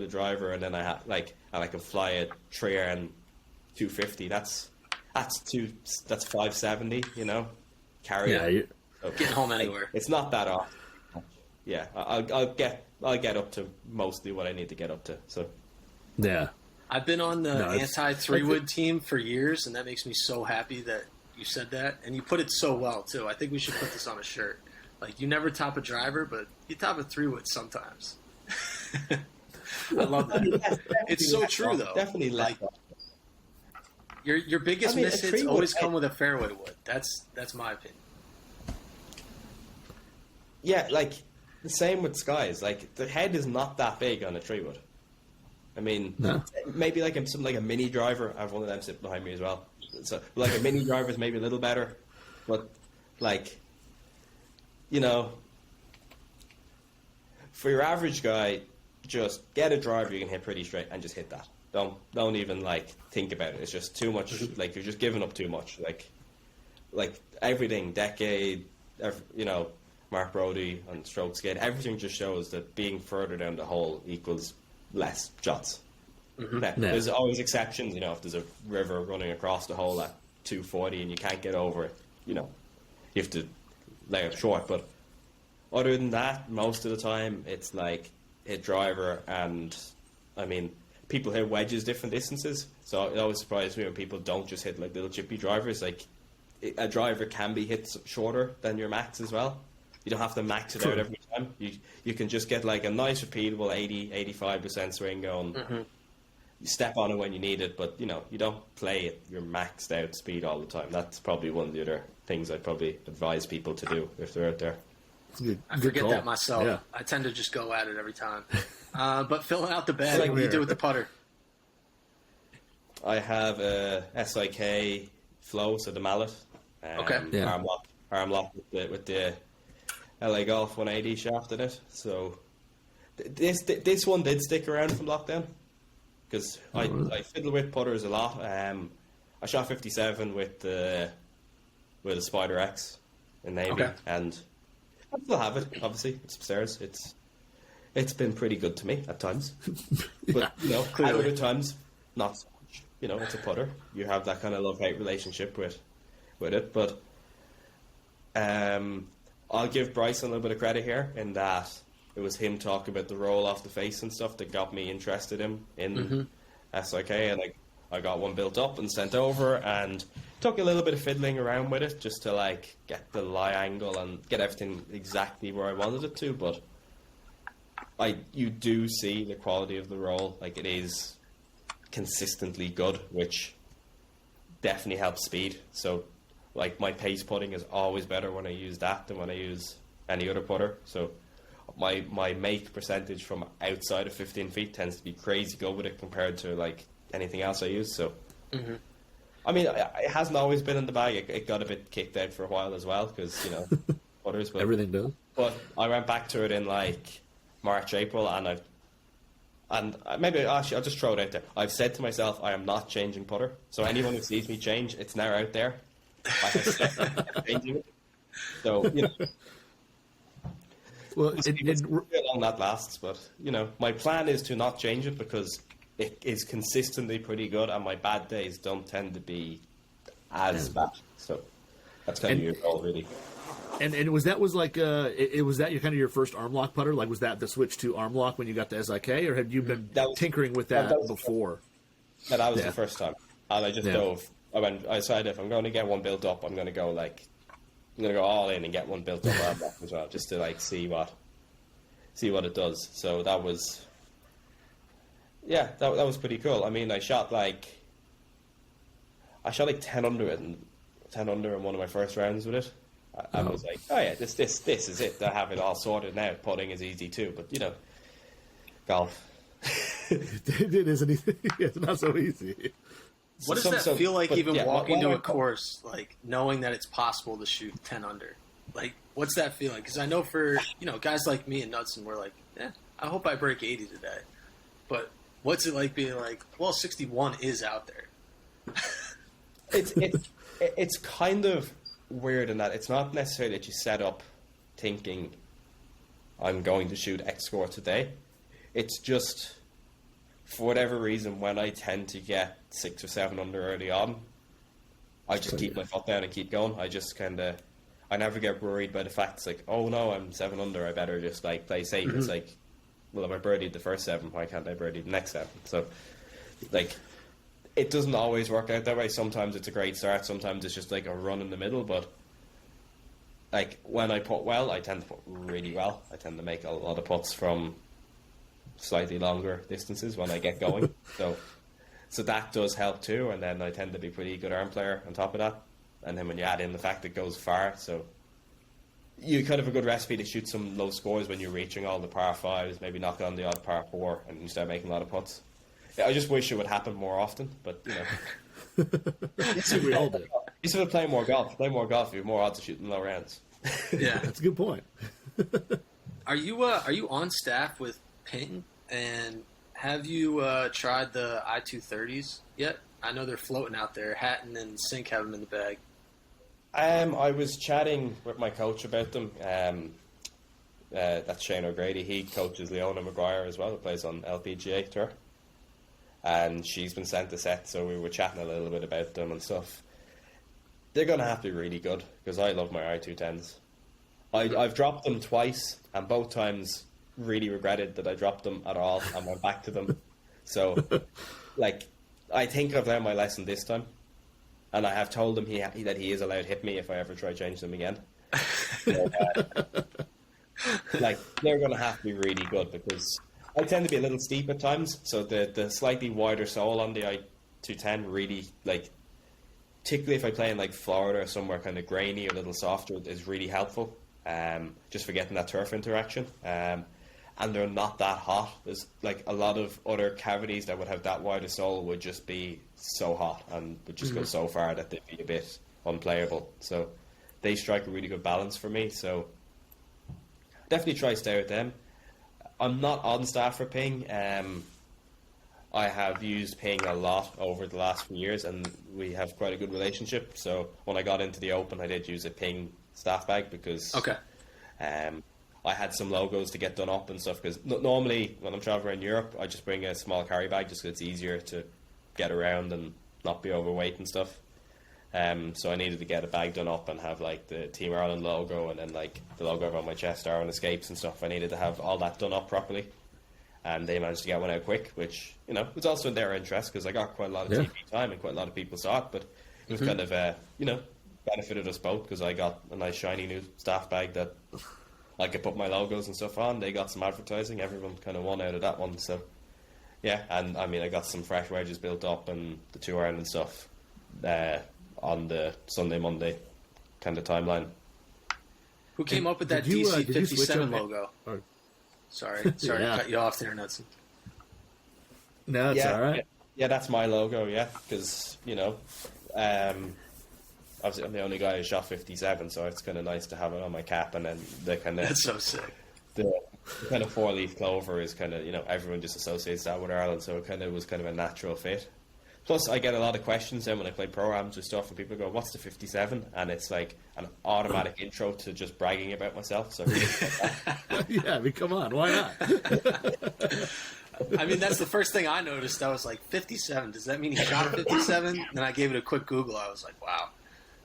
driver, and then I can fly at 3-iron 250. That's 570. You know, carry. Yeah, so, Get home anywhere. It's not that often. Yeah, I'll get up to mostly what I need to get up to. So yeah. I've been on the anti-3-wood team for years, and that makes me so happy that you said that. And you put it so well, too. I think we should put this on a shirt. Like, you never top a driver, but you top a 3-wood sometimes. I love that. It's so true, though. Definitely like your biggest misses always come with a fairway wood. That's my opinion. Yeah, like the same with Skies. Like the head is not that big on a 3-wood. I mean, maybe like something like a mini driver. I have one of them sitting behind me as well. So like a mini driver is maybe a little better, but like, you know, for your average guy, just get a driver you can hit pretty straight and just hit that. Don't even like think about it. It's just too much. Like you're just giving up too much. Like everything, Decade, Mark Brody on stroke skate, everything just shows that being further down the hole equals less shots. Now, there's always exceptions, if there's a river running across the hole at 240 and you can't get over it, you have to lay it short. But other than that, most of the time it's like hit driver, and I mean, people hit wedges different distances, so it always surprises me when people don't just hit like little chippy drivers. Like a driver can be hit shorter than your max as well. You don't have to max it out every time. You can just get like a nice repeatable 80-85% swing going. You step on it when you need it, but you don't play at your maxed out speed all the time. That's probably one of the other things I'd probably advise people to do if they're out there. I forget that myself. Yeah. I tend to just go at it every time. But filling out the bag, what do you do with the putter? I have a SIK flow, so the mallet. Arm lock with the LA Golf 180 shaft in it. So this one did stick around from lockdown because I fiddle with putters a lot. I shot 57 with a Spider X in Navy, and I still have it. Obviously, it's upstairs. It's been pretty good to me at times, but at other times not so much. It's a putter. You have that kind of love-hate relationship with it, but I'll give Bryson a little bit of credit here in that it was him talking about the roll off the face and stuff that got me interested in SIK, and I got one built up and sent over, and took a little bit of fiddling around with it just to like get the lie angle and get everything exactly where I wanted it to. But you do see the quality of the roll, like it is consistently good, which definitely helps speed. So like my pace putting is always better when I use that than when I use any other putter. So my make percentage from outside of 15 feet tends to be crazy good with it compared to like anything else I use. So I mean, it hasn't always been in the bag. It got a bit kicked out for a while as well because putters. But everything does. But I went back to it in like March, April, and maybe actually I'll just throw it out there. I've said to myself, I am not changing putter. So anyone who sees me change, it's now out there. I have stepped changing it. So well, how long that lasts, but my plan is to not change it because it is consistently pretty good, and my bad days don't tend to be as bad. So that's kind of your goal, really. And was that your first arm lock putter? Like, was that the switch to arm lock when you got the SIK, or had you been tinkering with that before? That was the first time, and I just dove. I decided if I'm going to get one built up, I'm going to go like I'm gonna go all in and get one built up arm lock as well, just to like see what it does. So that was, yeah, that was pretty cool. I mean, I shot like 10 under in one of my first rounds with it. I was like, oh yeah, this is it. I have it all sorted now. Putting is easy too, but you know, golf. It isn't easy. It's not so easy. What does that feel like, even walking to a course? course, like knowing that it's possible to shoot 10 under? Like, what's that feeling? Because I know for, guys like me and Knudsen, we're like, I hope I break 80 today. But what's it like being like, well, 61 is out there? It's kind of weird in that it's not necessarily that you set up thinking I'm going to shoot X score today. It's just, for whatever reason, when I tend to get 6 or 7 under early on, I just keep my foot down and keep going. I never get worried by the fact it's like, oh no, I'm 7 under, I better just like play safe. It's like, well, if I birdied the first 7, why can't I birdie the next 7? So, like, it doesn't always work out that way. Sometimes it's a great start, sometimes it's just like a run in the middle, but like when I putt well, I tend to putt really well. I tend to make a lot of putts from slightly longer distances when I get going. So that does help too, and then I tend to be a pretty good arm player on top of that. And then when you add in the fact it goes far, so you kind of a good recipe to shoot some low scores when you're reaching all the par 5s, maybe knock on the odd par 4 and you start making a lot of putts. Yeah, I just wish it would happen more often, but We all do. you sort of play more golf, you have more odds of shooting low rounds. Yeah. That's a good point. Are you on staff with Ping, and have you tried the I-230s yet? I know they're floating out there. Hatton and Sink have them in the bag. I was chatting with my coach about them. That's Shane O'Grady. He coaches Leona Maguire as well, who plays on LPGA Tour. And she's been sent a set, so we were chatting a little bit about them and stuff. They're going to have to be really good, because I love my I-210s. I've dropped them twice, and both times really regretted that I dropped them at all and went back to them. So, like, I think I've learned my lesson this time, and I have told him that he is allowed to hit me if I ever try to change them again. So, like, they're going to have to be really good, because I tend to be a little steep at times, so the slightly wider sole on the I-210 really, like, particularly if I play in like Florida or somewhere kind of grainy or a little softer, is really helpful, just for getting that turf interaction. And they're not that hot. There's like a lot of other cavities that would have that wider sole would just be so hot and would just go so far that they'd be a bit unplayable. So they strike a really good balance for me. So definitely try to stay with them. I'm not on staff for Ping. I have used Ping a lot over the last few years, and we have quite a good relationship. So when I got into the Open, I did use a Ping staff bag because I had some logos to get done up and stuff. Because normally when I'm traveling around Europe, I just bring a small carry bag just because it's easier to get around and not be overweight and stuff. So I needed to get a bag done up and have like the Team Ireland logo and then like the logo on my chest, Ireland Escapes and stuff. I needed to have all that done up properly. And they managed to get one out quick, which, was also in their interest because I got quite a lot of TV time and quite a lot of people saw it. But it was kind of, benefited us both because I got a nice shiny new staff bag that I could put my logos and stuff on. They got some advertising. Everyone kind of won out of that one. So, yeah. And, I mean, I got some fresh wedges built up and the 2 Ireland stuff on the Sunday, Monday kind of timeline. Who came up with that DC57 logo? Sorry to cut you off there, Knudsen. No, it's all right. Yeah, that's my logo, because, obviously I'm the only guy who shot 57, so it's kind of nice to have it on my cap, and then the kind of... That's so sick. The kind of 4-leaf clover is kind of, everyone just associates that with Ireland, so it was kind of a natural fit. Plus, I get a lot of questions then when I play pro-ams or stuff, and people go, what's the 57? And it's like an automatic intro to just bragging about myself. So yeah, I mean, come on, why not? I mean, that's the first thing I noticed. I was like, 57, does that mean he shot a 57? Then I gave it a quick Google. I was like, wow,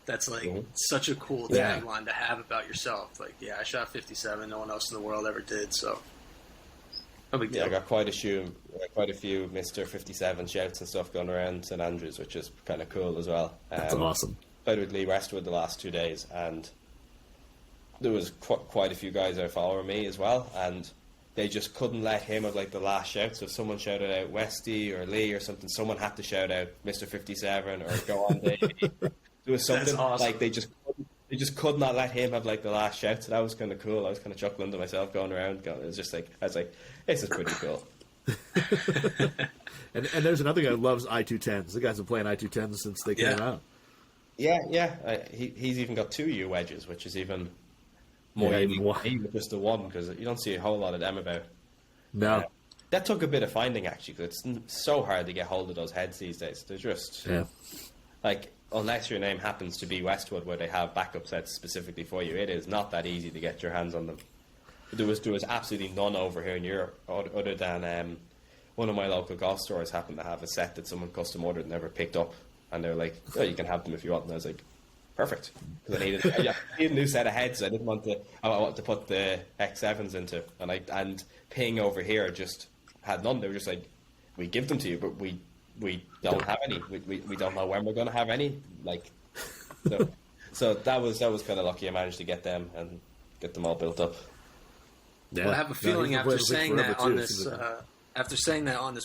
that's like such a cool tagline to have about yourself. Like, yeah, I shot 57. No one else in the world ever did, so... No big deal. I got quite a few Mr. 57 shouts and stuff going around St Andrews, which is kind of cool as well. That's awesome. Played with Lee Westwood the last 2 days, and there was quite a few guys that follow me as well, and they just couldn't let him have like the last shout. So if someone shouted out Westy or Lee or something, someone had to shout out Mr. 57 or go on Davey. There was something awesome. like they just could not let him have like the last shout. So that was kind of cool. I was kind of chuckling to myself going around. It was just like, I was like, this is pretty cool. and there's another guy who loves I-210s. The guy's been playing I-210s since they came out. Yeah. He's even got 2 U wedges, which is even more even just the one, because you don't see a whole lot of them about. No. That took a bit of finding, actually, because it's so hard to get hold of those heads these days. They're just, like, unless your name happens to be Westwood, where they have backup sets specifically for you, it is not that easy to get your hands on them. There was absolutely none over here in Europe, other than one of my local golf stores happened to have a set that someone custom ordered and never picked up, and they're like, "Oh, you can have them if you want." And I was like, "Perfect," because I needed a new set of heads. I wanted to put the X7s into, and Ping over here just had none. They were just like, "We give them to you, but we don't have any. We don't know when we're going to have any." Like, so that was kind of lucky. I managed to get them and get them all built up. Yeah. Well, I have a feeling after saying that on this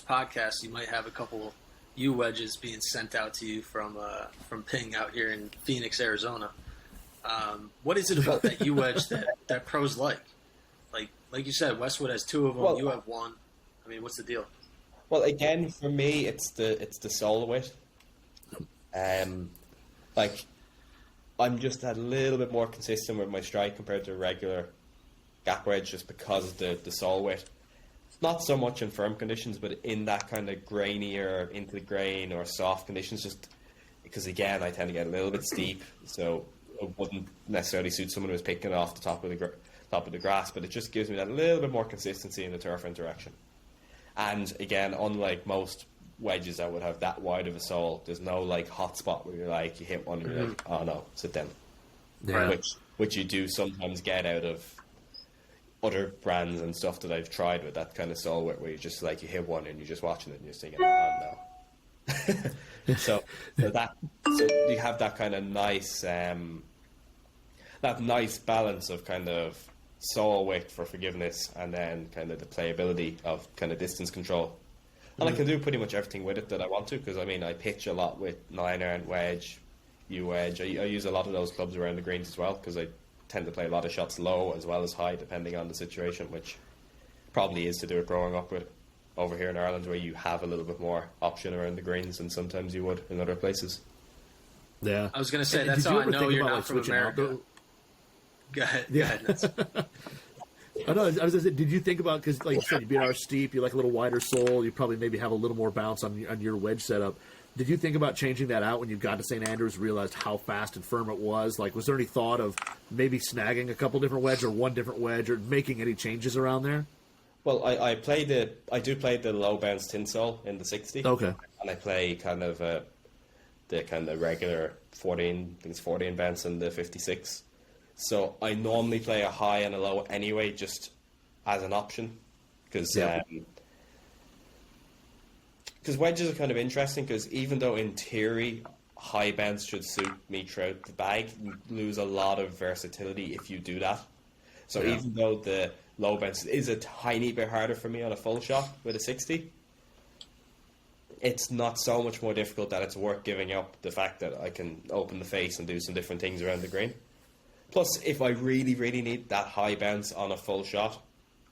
podcast, you might have a couple U wedges being sent out to you from Ping out here in Phoenix, Arizona. What is it about that U wedge that pros like? Like you said, Westwood has 2 of them. Well, you have 1. I mean, what's the deal? Well, again, for me, it's the sole width. Like, I'm just a little bit more consistent with my strike compared to a regular gap wedge, just because of the sole width. Not so much in firm conditions, but in that kind of grainier, into the grain or soft conditions, just because, again, I tend to get a little bit steep, so it wouldn't necessarily suit someone who's picking it off the top of the grass, but it just gives me that little bit more consistency in the turf interaction. And again, unlike most wedges that would have that wide of a sole, there's no like hot spot where you're like, you hit one and you're like, oh no, sit down. Yeah. Which you do sometimes get out of other brands and stuff that I've tried with that kind of sole where you just like, you hit one and you're just watching it and you're just thinking, oh no. so you have that kind of nice balance of kind of sole width for forgiveness, and then kind of the playability of kind of distance control. And I can do pretty much everything with it that I want to, because I mean, I pitch a lot with 9-iron, wedge, U-wedge. I use a lot of those clubs around the greens as well, because I tend to play a lot of shots low as well as high, depending on the situation, which probably is to do with growing up with over here in Ireland, where you have a little bit more option around the greens than sometimes you would in other places. Yeah. I was going to say, that's how I know you're not from America. Go ahead. I know. I was going to say, did you think about, because like you said, you beat our steep, you like a little wider sole, you probably maybe have a little more bounce on your wedge setup. Did you think about changing that out when you got to St. Andrews, realized how fast and firm it was? Like, was there any thought of maybe snagging a couple different wedge or one different wedge, or making any changes around there? Well, I do play the low bounce tin sole in the 60. Okay. And I play kind of the kind of regular 14, I think it's 14 bounce in the 56. So I normally play a high and a low anyway, just as an option, because wedges are kind of interesting, because even though in theory high bounce should suit me throughout the bag, you lose a lot of versatility if you do that. So even though the low bounce is a tiny bit harder for me on a full shot with a 60, it's not so much more difficult that it's worth giving up the fact that I can open the face and do some different things around the green. Plus, if I really, really need that high bounce on a full shot,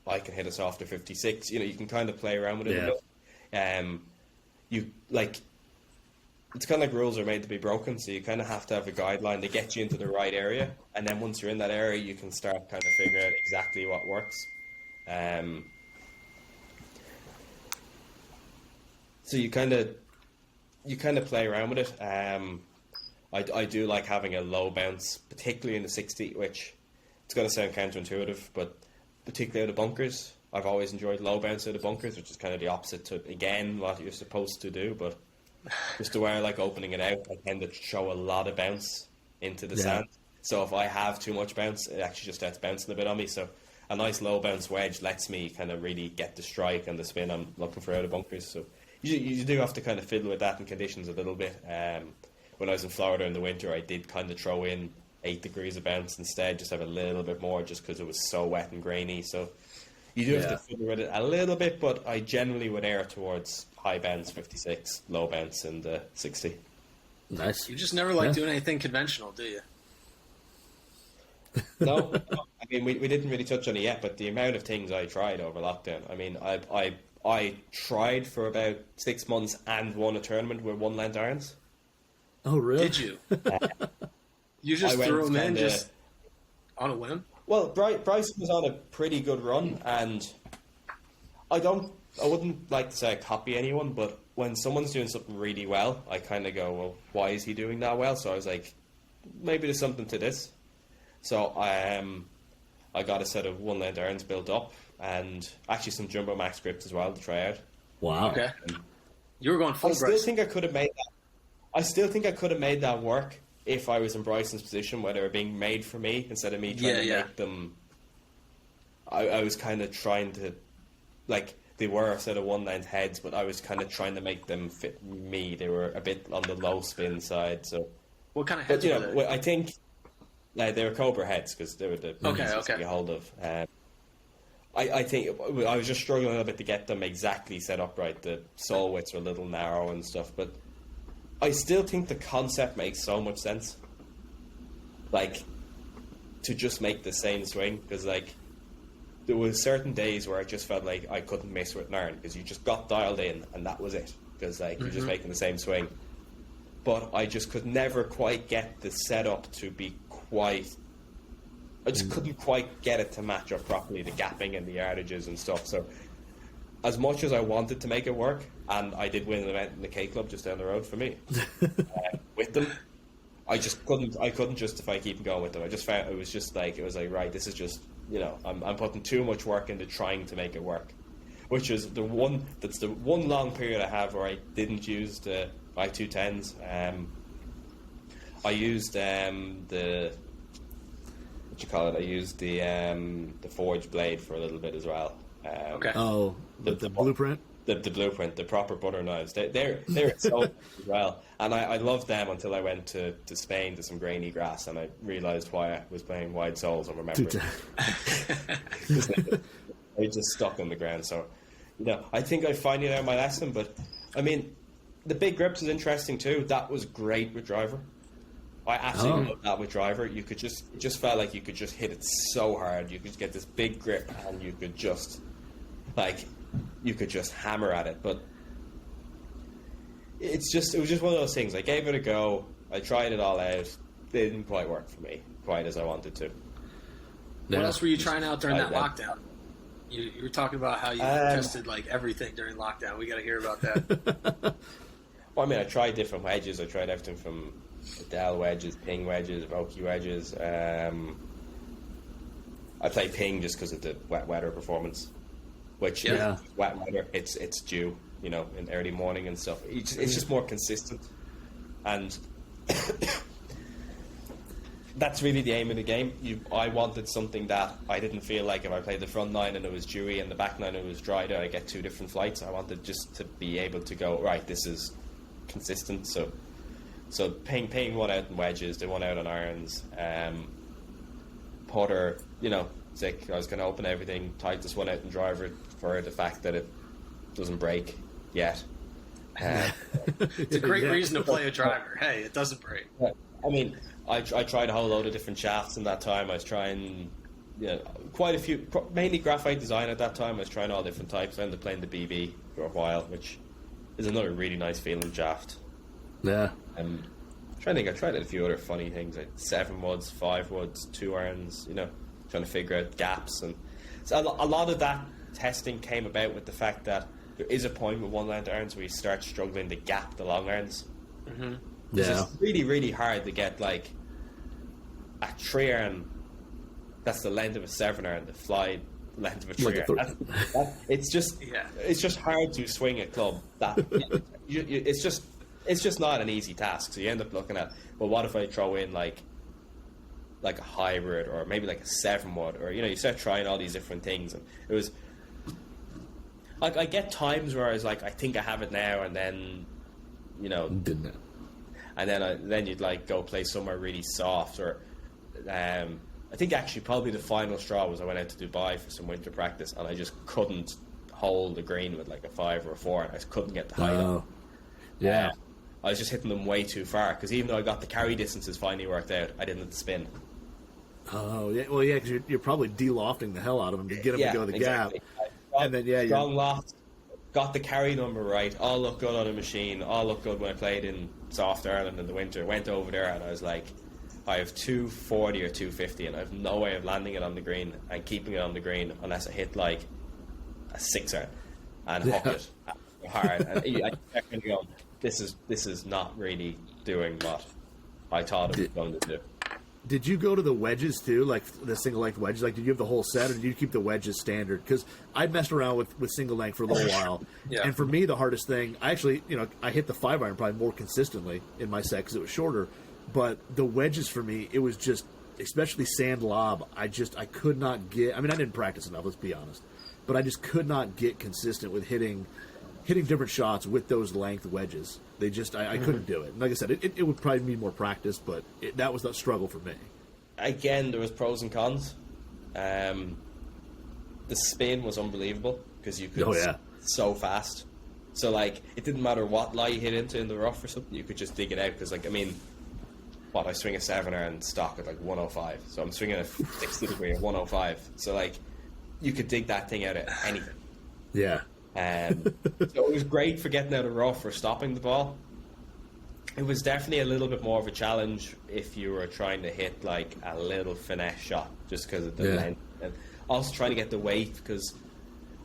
I can hit a softer 56. You know, you can kind of play around with it a bit. It's kind of like rules are made to be broken, so you kind of have to have a guideline to get you into the right area, and then once you're in that area, you can start kind of figuring out exactly what works. So you kind of play around with it. I do like having a low bounce, particularly in the 60, which it's going to sound counterintuitive, but particularly out of bunkers. I've always enjoyed low bounce out of bunkers, which is kind of the opposite to, again, what you're supposed to do, but just the way I like opening it out, I tend to show a lot of bounce into the sand. So if I have too much bounce, it actually just starts bouncing a bit on me. So a nice low bounce wedge lets me kind of really get the strike and the spin I'm looking for out of bunkers. So you do have to kind of fiddle with that in conditions a little bit. When I was in Florida in the winter, I did kind of throw in 8 degrees of bounce instead, just have a little bit more just because it was so wet and grainy. So you do have to fiddle with it a little bit, but I generally would err towards high bounce 56, low bounce in the 60. Nice. You just never like doing anything conventional, do you? No, I mean we didn't really touch on it yet, but the amount of things I tried over lockdown. I mean, I tried for about 6 months and won a tournament with one length irons. Oh, really? Did you? You just threw them in just on a whim? Well, Bryson was on a pretty good run, and I wouldn't like to say I copy anyone, but when someone's doing something really well, I kind of go, well, why is he doing that well? So I was like, maybe there's something to this. So I got a set of one length irons built up, and actually some Jumbo Max grips as well to try out. Wow. Okay. You were going full I still Bryson. think I could have made that. I still think I could have made that work if I was in Bryson's position, where they were being made for me instead of me trying to make them. I was kind of trying to, like, they were a set of one length heads, but I was kind of trying to make them fit me. They were a bit on the low spin side, so. What kind of heads But, were they? I think they were Cobra heads because they were the easiest to get hold of. I think I was just struggling a little bit to get them exactly set up right. The sole widths were a little narrow and stuff, but I still think the concept makes so much sense. Like, to just make the same swing, because like there was certain days where I just felt like I couldn't miss with an iron because you just got dialed in and that was it, because like you're just making the same swing. But I just could never quite get the setup to be quite. I just couldn't quite get it to match up properly, the gapping and the yardages and stuff. So, as much as I wanted to make it work, and I did win an event in the K Club just down the road for me with them, I just couldn't. I couldn't justify keeping going with them. I just found it was like right, this is just, I'm putting too much work into trying to make it work, which is the one long period I have where I didn't use the I210s. I used the. What you call it? I used the forged blade for a little bit as well. Okay. Oh, the blueprint? The blueprint, the proper butter knives. They're so as well. And I loved them until I went to Spain to some grainy grass, and I realised why I was playing wide soles and remembered. They just stuck on the ground. So, I think I finally learned my lesson. But, I mean, the big grips is interesting too. That was great with driver. I absolutely love that with driver. It just felt like you could just hit it so hard. You could get this big grip and you could just hammer at it. But it was just one of those things. I gave it a go. I tried it all out. It didn't quite work for me quite as I wanted to. What else were you trying out during that lockdown? You were talking about how you tested like everything during lockdown. We got to hear about that. Well, I mean, I tried different wedges. I tried everything from Dell wedges, ping wedges, Vokey wedges. I play ping just because of the wet weather performance, which wet weather, it's due, in early morning and stuff. It's just more consistent, and that's really the aim of the game. I wanted something that I didn't feel like if I played the front nine and it was dewy and the back nine and it was dry, that I get two different flights. I wanted just to be able to go, right, this is consistent. So ping won out in wedges, they won out on irons. Putter, sick. I was going to open everything. Titus won out in driver for the fact that it doesn't break yet. It's a great reason to play a driver. Hey, it doesn't break. I mean, I tried a whole load of different shafts in that time. I was trying, quite a few, mainly graphite design at that time. I was trying all different types. I ended up playing the BB for a while, which is another really nice feeling shaft. Yeah. I'm trying to think. I tried a few other funny things like 7 woods, 5 woods, 2 irons. Trying to figure out gaps, and so a lot of that testing came about with the fact that there is a point with one length irons where you start struggling to gap the long irons. Mm-hmm. It's really, really hard to get like a 3 iron that's the length of a 7 iron, the fly length of a 3 iron. It's just hard to swing a club. It's just not an easy task. So you end up looking at, well, what if I throw in like a hybrid or maybe like a 7 wood, or you start trying all these different things, and it was like I get times where I was like, I think I have it now, and then didn't it? And then you'd like go play somewhere really soft, or I think actually probably the final straw was I went out to Dubai for some winter practice, and I just couldn't hold the green with like a 5 or a 4, and I just couldn't get the height up. Yeah. I was just hitting them way too far, because even though I got the carry distances finally worked out, I didn't have to spin. Oh, yeah. Well, yeah, because you're probably de-lofting the hell out of them to get them to go the exactly. gap. And then, strong loft, got the carry number right, all looked good on a machine, all looked good when I played in soft Ireland in the winter. Went over there and I was like, I have 240 or 250 and I have no way of landing it on the green and keeping it on the green unless I hit like a 6-iron and hook it hard. And I kept going, this is not really doing what I thought it was going to do. Did you go to the wedges too, like the single length wedges? Like, did you have the whole set, or did you keep the wedges standard? Because I messed around with single length for a little while, and for me, the hardest thing, I actually, I hit the 5-iron probably more consistently in my set because it was shorter. But the wedges for me, it was just, especially sand lob. I could not get. I mean, I didn't practice enough. Let's be honest, but I just could not get consistent with hitting different shots with those length wedges. They just, I couldn't do it. And like I said, it would probably need more practice, but that was the struggle for me. Again, there was pros and cons. The spin was unbelievable because you could so fast. So like, it didn't matter what lie you hit into in the rough or something, you could just dig it out. Because like, I mean, I swing a 7-iron stock at like 105, so I'm swinging a 60 degree at 105. So like, you could dig that thing out at anything. Yeah. So it was great for getting out of rough or stopping the ball. It was definitely a little bit more of a challenge if you were trying to hit like a little finesse shot, just because of the length, and also trying to get the weight, because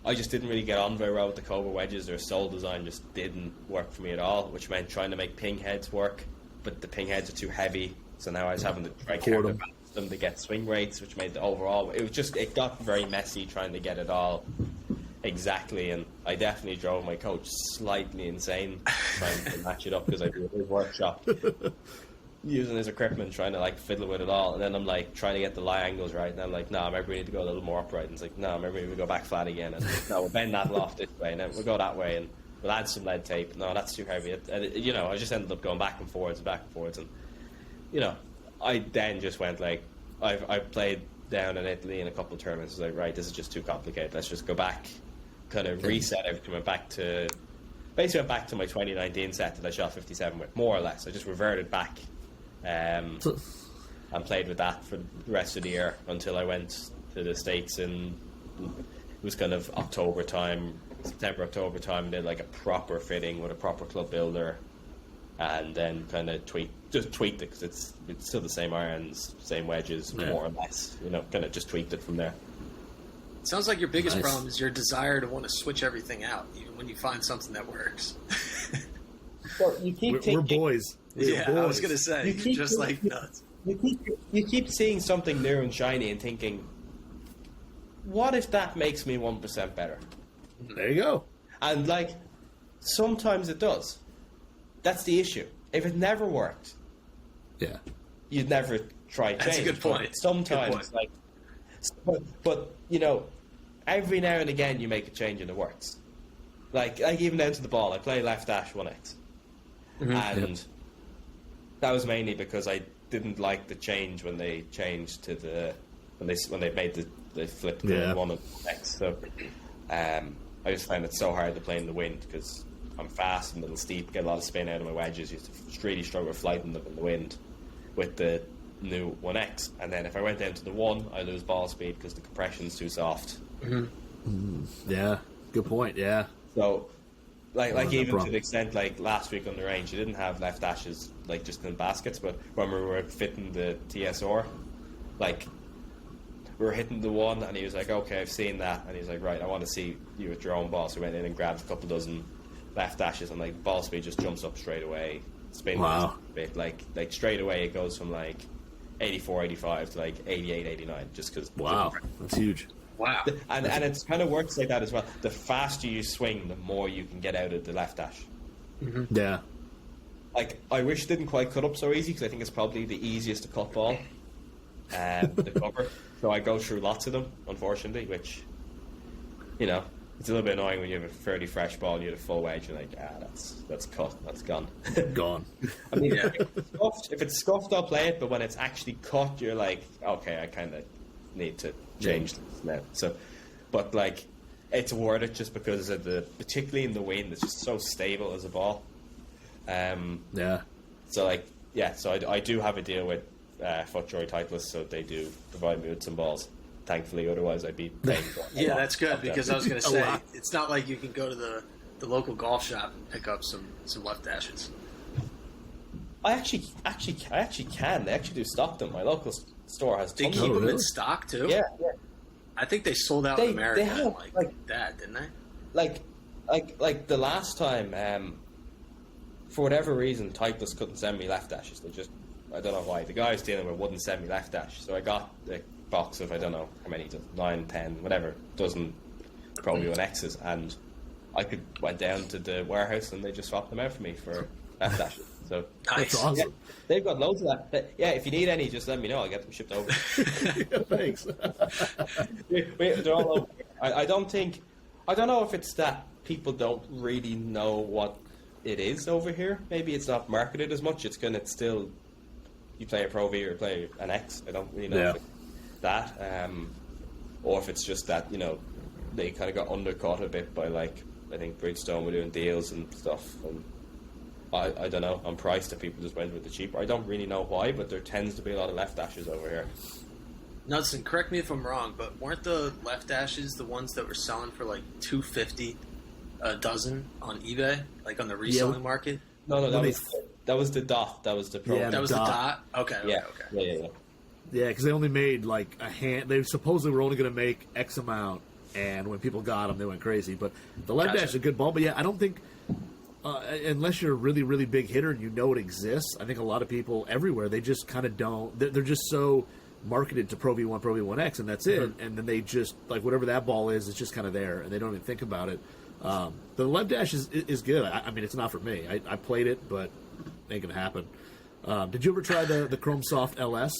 I just didn't really get on very well with the Cobra wedges. Their sole design just didn't work for me at all, which meant trying to make ping heads work, but the ping heads are too heavy, so now I was having to try counterbalance them to get swing rates, which made the overall, it got very messy trying to get it all exactly, and I definitely drove my coach slightly insane trying to match it up, because I do his workshop using his equipment, trying to like fiddle with it all, and then I'm like trying to get the lie angles right, and I'm like, no, maybe we need to go a little more upright, and it's like, no, maybe we go back flat again, and no, we'll bend that loft this way, and then we'll go that way, and we'll add some lead tape. No, that's too heavy. I just ended up going back and forwards, and I then just went like, I played down in Italy in a couple of tournaments. I was like, right, this is just too complicated. Let's just go back, kind of reset everything. Went back to my 2019 set that I shot 57 with, more or less. I just reverted back and played with that for the rest of the year until I went to the States in, it was kind of September, October time, did like a proper fitting with a proper club builder, and then kind of tweaked it, because it's still the same irons, same wedges, more or less, kind of just tweaked it from there. Sounds like your biggest problem is your desire to want to switch everything out, even when you find something that works. Well, you keep we're boys. Boys. I was going to say, you're just like nuts. You keep seeing something new and shiny and thinking, what if that makes me 1% better? There you go. And like, sometimes it does. That's the issue. If it never worked, you'd never try change. That's a good point. But sometimes, but every now and again you make a change and it works. Like even down to the ball, I play left dash 1x, and that was mainly because I didn't like the change when they changed to when they made they flipped the 1x. So I just find it so hard to play in the wind, because I'm fast and a little steep, get a lot of spin out of my wedges. Used to really struggle with flighting them in the wind with the new 1x. And then if I went down to the 1, I lose ball speed because the compression's too soft. Yeah, good point. Yeah. So, like even to the extent, like last week on the range, you didn't have left dashes like just in baskets, but when we were fitting the TSR, like we were hitting the 1, and he was like, "Okay, I've seen that," and he's like, "Right, I want to see you with your own ball." So we went in and grabbed a couple dozen left dashes, and like ball speed just jumps up straight away. Spin a bit, like straight away it goes from like 84, 85 to like 88, 89, just because. Wow, that's huge. Wow. And it kind of works like that as well. The faster you swing, the more you can get out of the left dash. Yeah. Like, I wish it didn't quite cut up so easy, because I think it's probably the easiest to cut ball, the cover. So I go through lots of them, unfortunately, which, it's a little bit annoying when you have a fairly fresh ball and you have a full wedge. You're like, that's cut, that's gone. Gone. I mean, if it's scuffed, I'll play it. But when it's actually cut, you're like, okay, I kind of need to change this now. So, but like, it's worth it just because of particularly in the wind, it's just so stable as a ball. Yeah. So I do have a deal with FootJoy Titleist, so they do provide me with some balls. Thankfully, otherwise I'd be paying for it. Yeah, that's good because I was going to say lot. it's not like you can go to the local golf shop and pick up some left dashes. I actually can. They actually do stock them. My local store has They tons keep of them them. in stock too. Yeah. I think they sold out in America they have, like that, didn't they? Like the last time, for whatever reason, Titleist couldn't send me left dashes. They just, I don't know why. The guy I was dealing with wouldn't send me left dash, so I got a box of, I don't know how many, 9, 10, whatever, dozen Pro V1Xs, and I went down to the warehouse and they just swapped them out for me for left dashes. So Nice. That's awesome. yeah, they've got loads of that. Yeah, if you need any, just let me know. I'll get them shipped over. Thanks. They're all over. I don't know if it's that people don't really know what it is over here. Maybe it's not marketed as much. It's still, you play a Pro V or play an X. I don't really know if it's that, or if it's just that, they kind of got undercut a bit by, like, I think Bridgestone were doing deals and stuff, and I don't know, on price that people just went with the cheaper. I don't really know why, but there tends to be a lot of left dashes over here. Knudsen, correct me if I'm wrong, but weren't the left dashes the ones that were selling for like $250 a dozen on eBay, like on the reselling market? No, that was the dot. That was the Pro. Yeah, That was the dot. Okay. Yeah. Yeah, because they only made like a hand. They supposedly were only going to make X amount, and when people got them, they went crazy. But the left dash is a good ball. But yeah, I don't think, unless you're a really, really big hitter and you know it exists, I think a lot of people everywhere, they just kind of don't. They're just so marketed to Pro V1, Pro V1X, and that's it. Mm-hmm. And then they just, like, whatever that ball is, it's just kind of there, and they don't even think about it. The left dash is good. I mean, it's not for me. I played it, but it ain't going to happen. Did you ever try the Chrome Soft LS?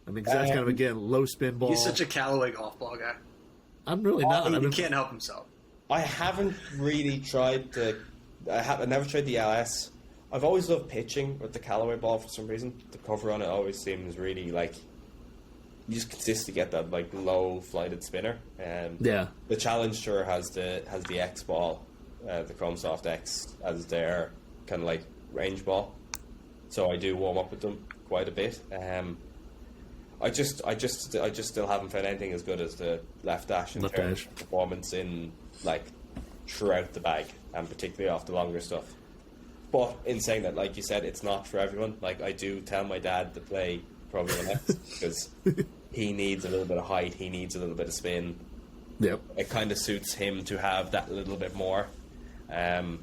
I mean, 'cause that's kind of, again, low spin ball. He's such a Callaway golf ball guy. I'm really not. He can't help himself. I haven't really tried I never tried the LS. I've always loved pitching with the Callaway ball for some reason. The cover on it always seems really, like, you just consistently get that, like, low flighted spinner. Yeah. The Challenge Tour has the X ball, the Chrome Soft X, as their kind of like range ball. So I do warm up with them quite a bit. I just still haven't found anything as good as the left dash in terms of performance in, like, throughout the bag, and particularly off the longer stuff. But in saying that, like you said, it's not for everyone. Like, I do tell my dad to play Pro V1X because he needs a little bit of height, he needs a little bit of spin. Yep. It kind of suits him to have that little bit more. And,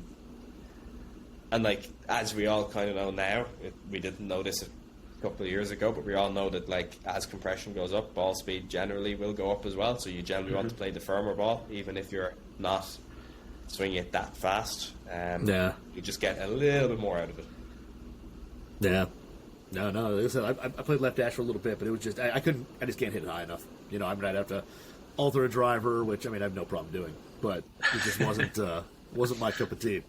like, as we all kind of know now, we didn't know this a couple of years ago, but we all know that, like, as compression goes up, ball speed generally will go up as well. So you generally want to play the firmer ball, even if you're not swinging it that fast. You just get a little bit more out of it. Yeah. No. Like I said, I played left dash for a little bit, but it was just I just can't hit it high enough. I mean, I'd have to alter a driver, which, I mean, I have no problem doing, but it just wasn't my cup of tea.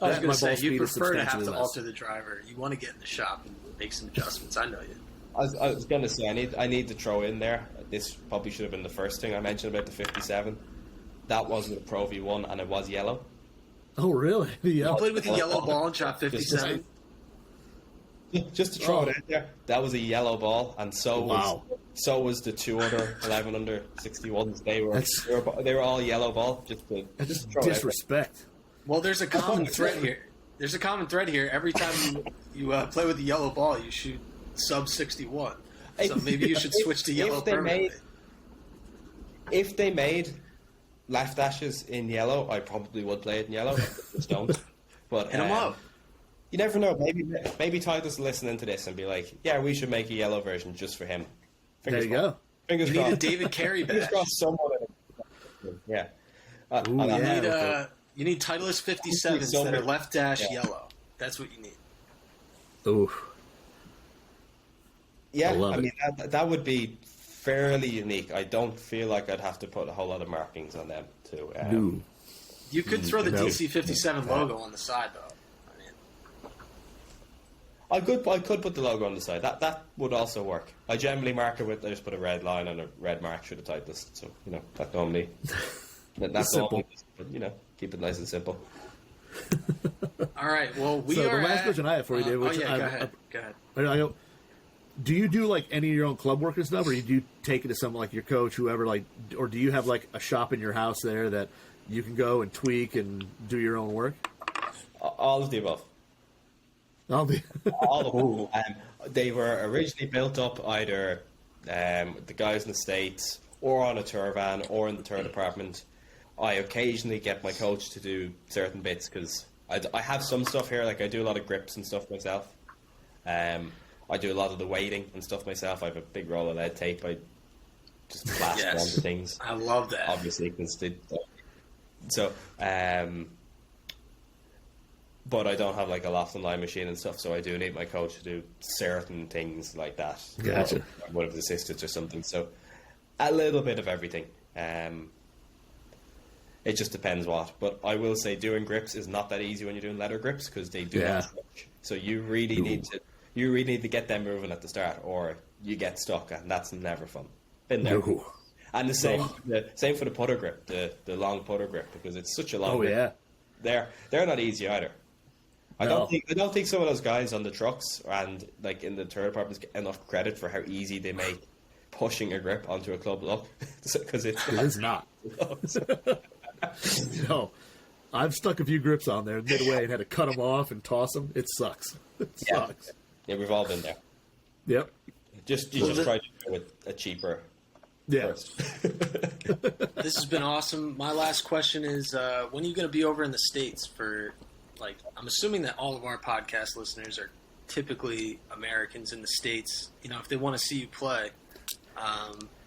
I was going to say, ball you speed is prefer to have to substantially less. alter the driver. You want to get in the shop and make some adjustments. I know you. I was going to say, I need to throw in there, this probably should have been the first thing I mentioned about the 57. That wasn't a Pro V1, and it was yellow. Oh, really? Yeah. You played with a yellow ball and shot 57. Just to throw it out there, that was a yellow ball, and so was the two other 11 under 61s. They were all yellow ball. Just to throw Disrespect. It out there. Well, there's a common thread here. Every time you play with the yellow ball, you shoot sub 61. So maybe you should switch to yellow permanently. If they made left dashes in yellow, I probably would play it in yellow. I just don't. But hit them up. You never know. Maybe Titus will listen into this and be like, "Yeah, we should make a yellow version just for him." There you go. Fingers You crossed. need a David Carey Fingers badge. crossed. Someone. Yeah. You need Titleist 57s that are left dash yellow. That's what you need. Ooh. Yeah, I mean that would be fairly unique. I don't feel like I'd have to put a whole lot of markings on them too. You could throw the No. TC57 logo on the side, though. I mean, I could put the logo on the side. That would also work. I generally mark it with, I just put a red line and a red mark through the Titleist. So, that normally... That's simple. But, keep it nice and simple. all right. Well, we So are the last at, question I have for you, David, which go I- ahead. Go ahead. I go, do you do like any of your own club work and stuff, or do you take it to someone like your coach, whoever, like, or do you have like a shop in your house there that you can go and tweak and do your own work? All of the above. I'll be. All of them. They were originally built up either the guys in the States or on a tour van or in the tour department. I occasionally get my coach to do certain bits because I have some stuff here, like I do a lot of grips and stuff myself. I do a lot of the weighting and stuff myself. I have a big roll of lead tape. I just plaster onto things. I love that. Obviously, because but I don't have like a loft and line machine and stuff, so I do need my coach to do certain things like that. Gotcha. One of the assistants or something. So a little bit of everything. It just depends what. But I will say doing grips is not that easy when you're doing leather grips because they do not stretch. So you really need to get them moving at the start, or you get stuck, and that's never fun. Been there. No. And the same for the putter grip, the long putter grip, because it's such a long grip. Yeah. They're not easy either. I No. don't think some of those guys on the trucks and like in the tour departments get enough credit for how easy they make pushing a grip onto a club look, because It's not. No, I've stuck a few grips on there midway and had to cut them off and toss them. It sucks. It sucks. Yeah, we've all been there. Yep. Just try to do it with a cheaper. Yeah. First. This has been awesome. My last question is, when are you going to be over in the States for, like, I'm assuming that all of our podcast listeners are typically Americans in the States. If they want to see you play,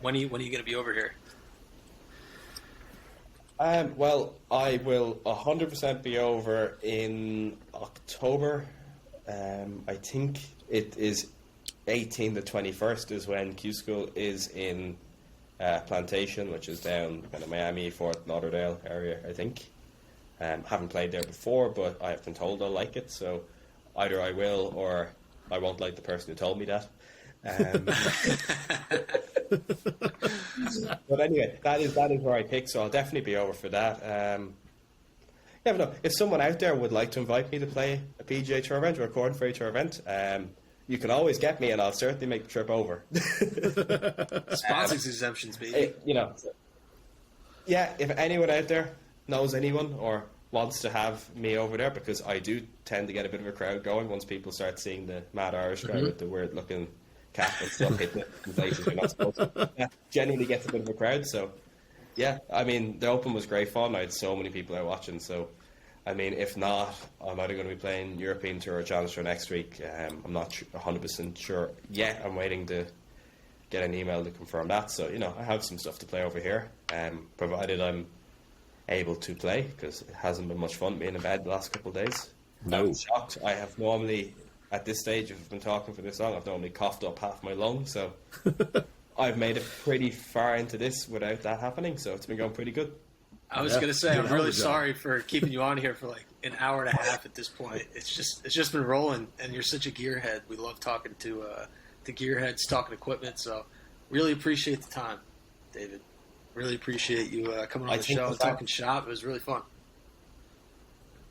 when are you going to be over here? Well, I will 100% be over in October. I think it is 18th to 21st is when Q School is in Plantation, which is down kind of Miami, Fort Lauderdale area, I think. Haven't played there before, but I have been told I'll like it, so either I will or I won't like the person who told me that. But anyway, that is where I pick, so I'll definitely be over for that. But no, if someone out there would like to invite me to play a PGA Tour event or a Corn Ferry Tour event, you can always get me, and I'll certainly make the trip over. Sponsors exemptions, baby. Yeah, if anyone out there knows anyone or wants to have me over there, because I do tend to get a bit of a crowd going once people start seeing the mad Irish guy with the weird looking cap and stuff hitting in places you're not supposed to. Yeah, generally gets a bit of a crowd, so yeah, I mean, the Open was great fun. I had so many people out watching, so I mean, if not, I'm either going to be playing European Tour or Challenge Tour next week. I'm not 100% sure yet. I'm waiting to get an email to confirm that, so I have some stuff to play over here, provided I'm able to play, because it hasn't been much fun being in bed the last couple of days. No. I'm shocked. I have normally, at this stage, if I've been talking for this long, I've normally coughed up half my lung, so I've made it pretty far into this without that happening, so it's been going pretty good. I was going to say, I'm Hell really of a job. sorry for keeping you on here for like an hour and a half at this point. It's just been rolling, and you're such a gearhead. We love talking to gearheads, talking equipment, so really appreciate the time, David. Really appreciate you coming on the show and talking shop. It was really fun.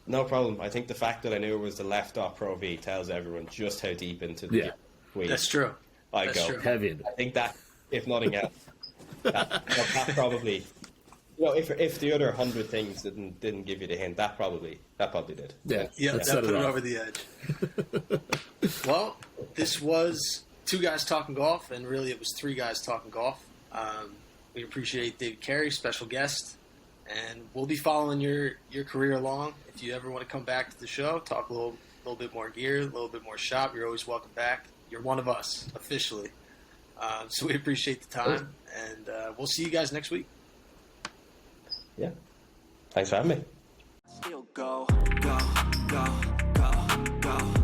No problem. I think the fact that I knew it was the left Pro V tells everyone just how deep into the weed That's true. I That's go. true. Heavy in it. I think that, if nothing else, that probably, if the other 100 things didn't give you the hint, that probably did. Yeah. Yeah, Let's that set put it off. over the edge. Well, this was two guys talking golf, and really it was three guys talking golf. We appreciate David Carey, special guest, and we'll be following your career along. If you ever want to come back to the show, talk a little bit more gear, a little bit more shop, you're always welcome back. You're one of us, officially. So we appreciate the time, and we'll see you guys next week. Yeah. Thanks for having me. Still go, go, go, go, go.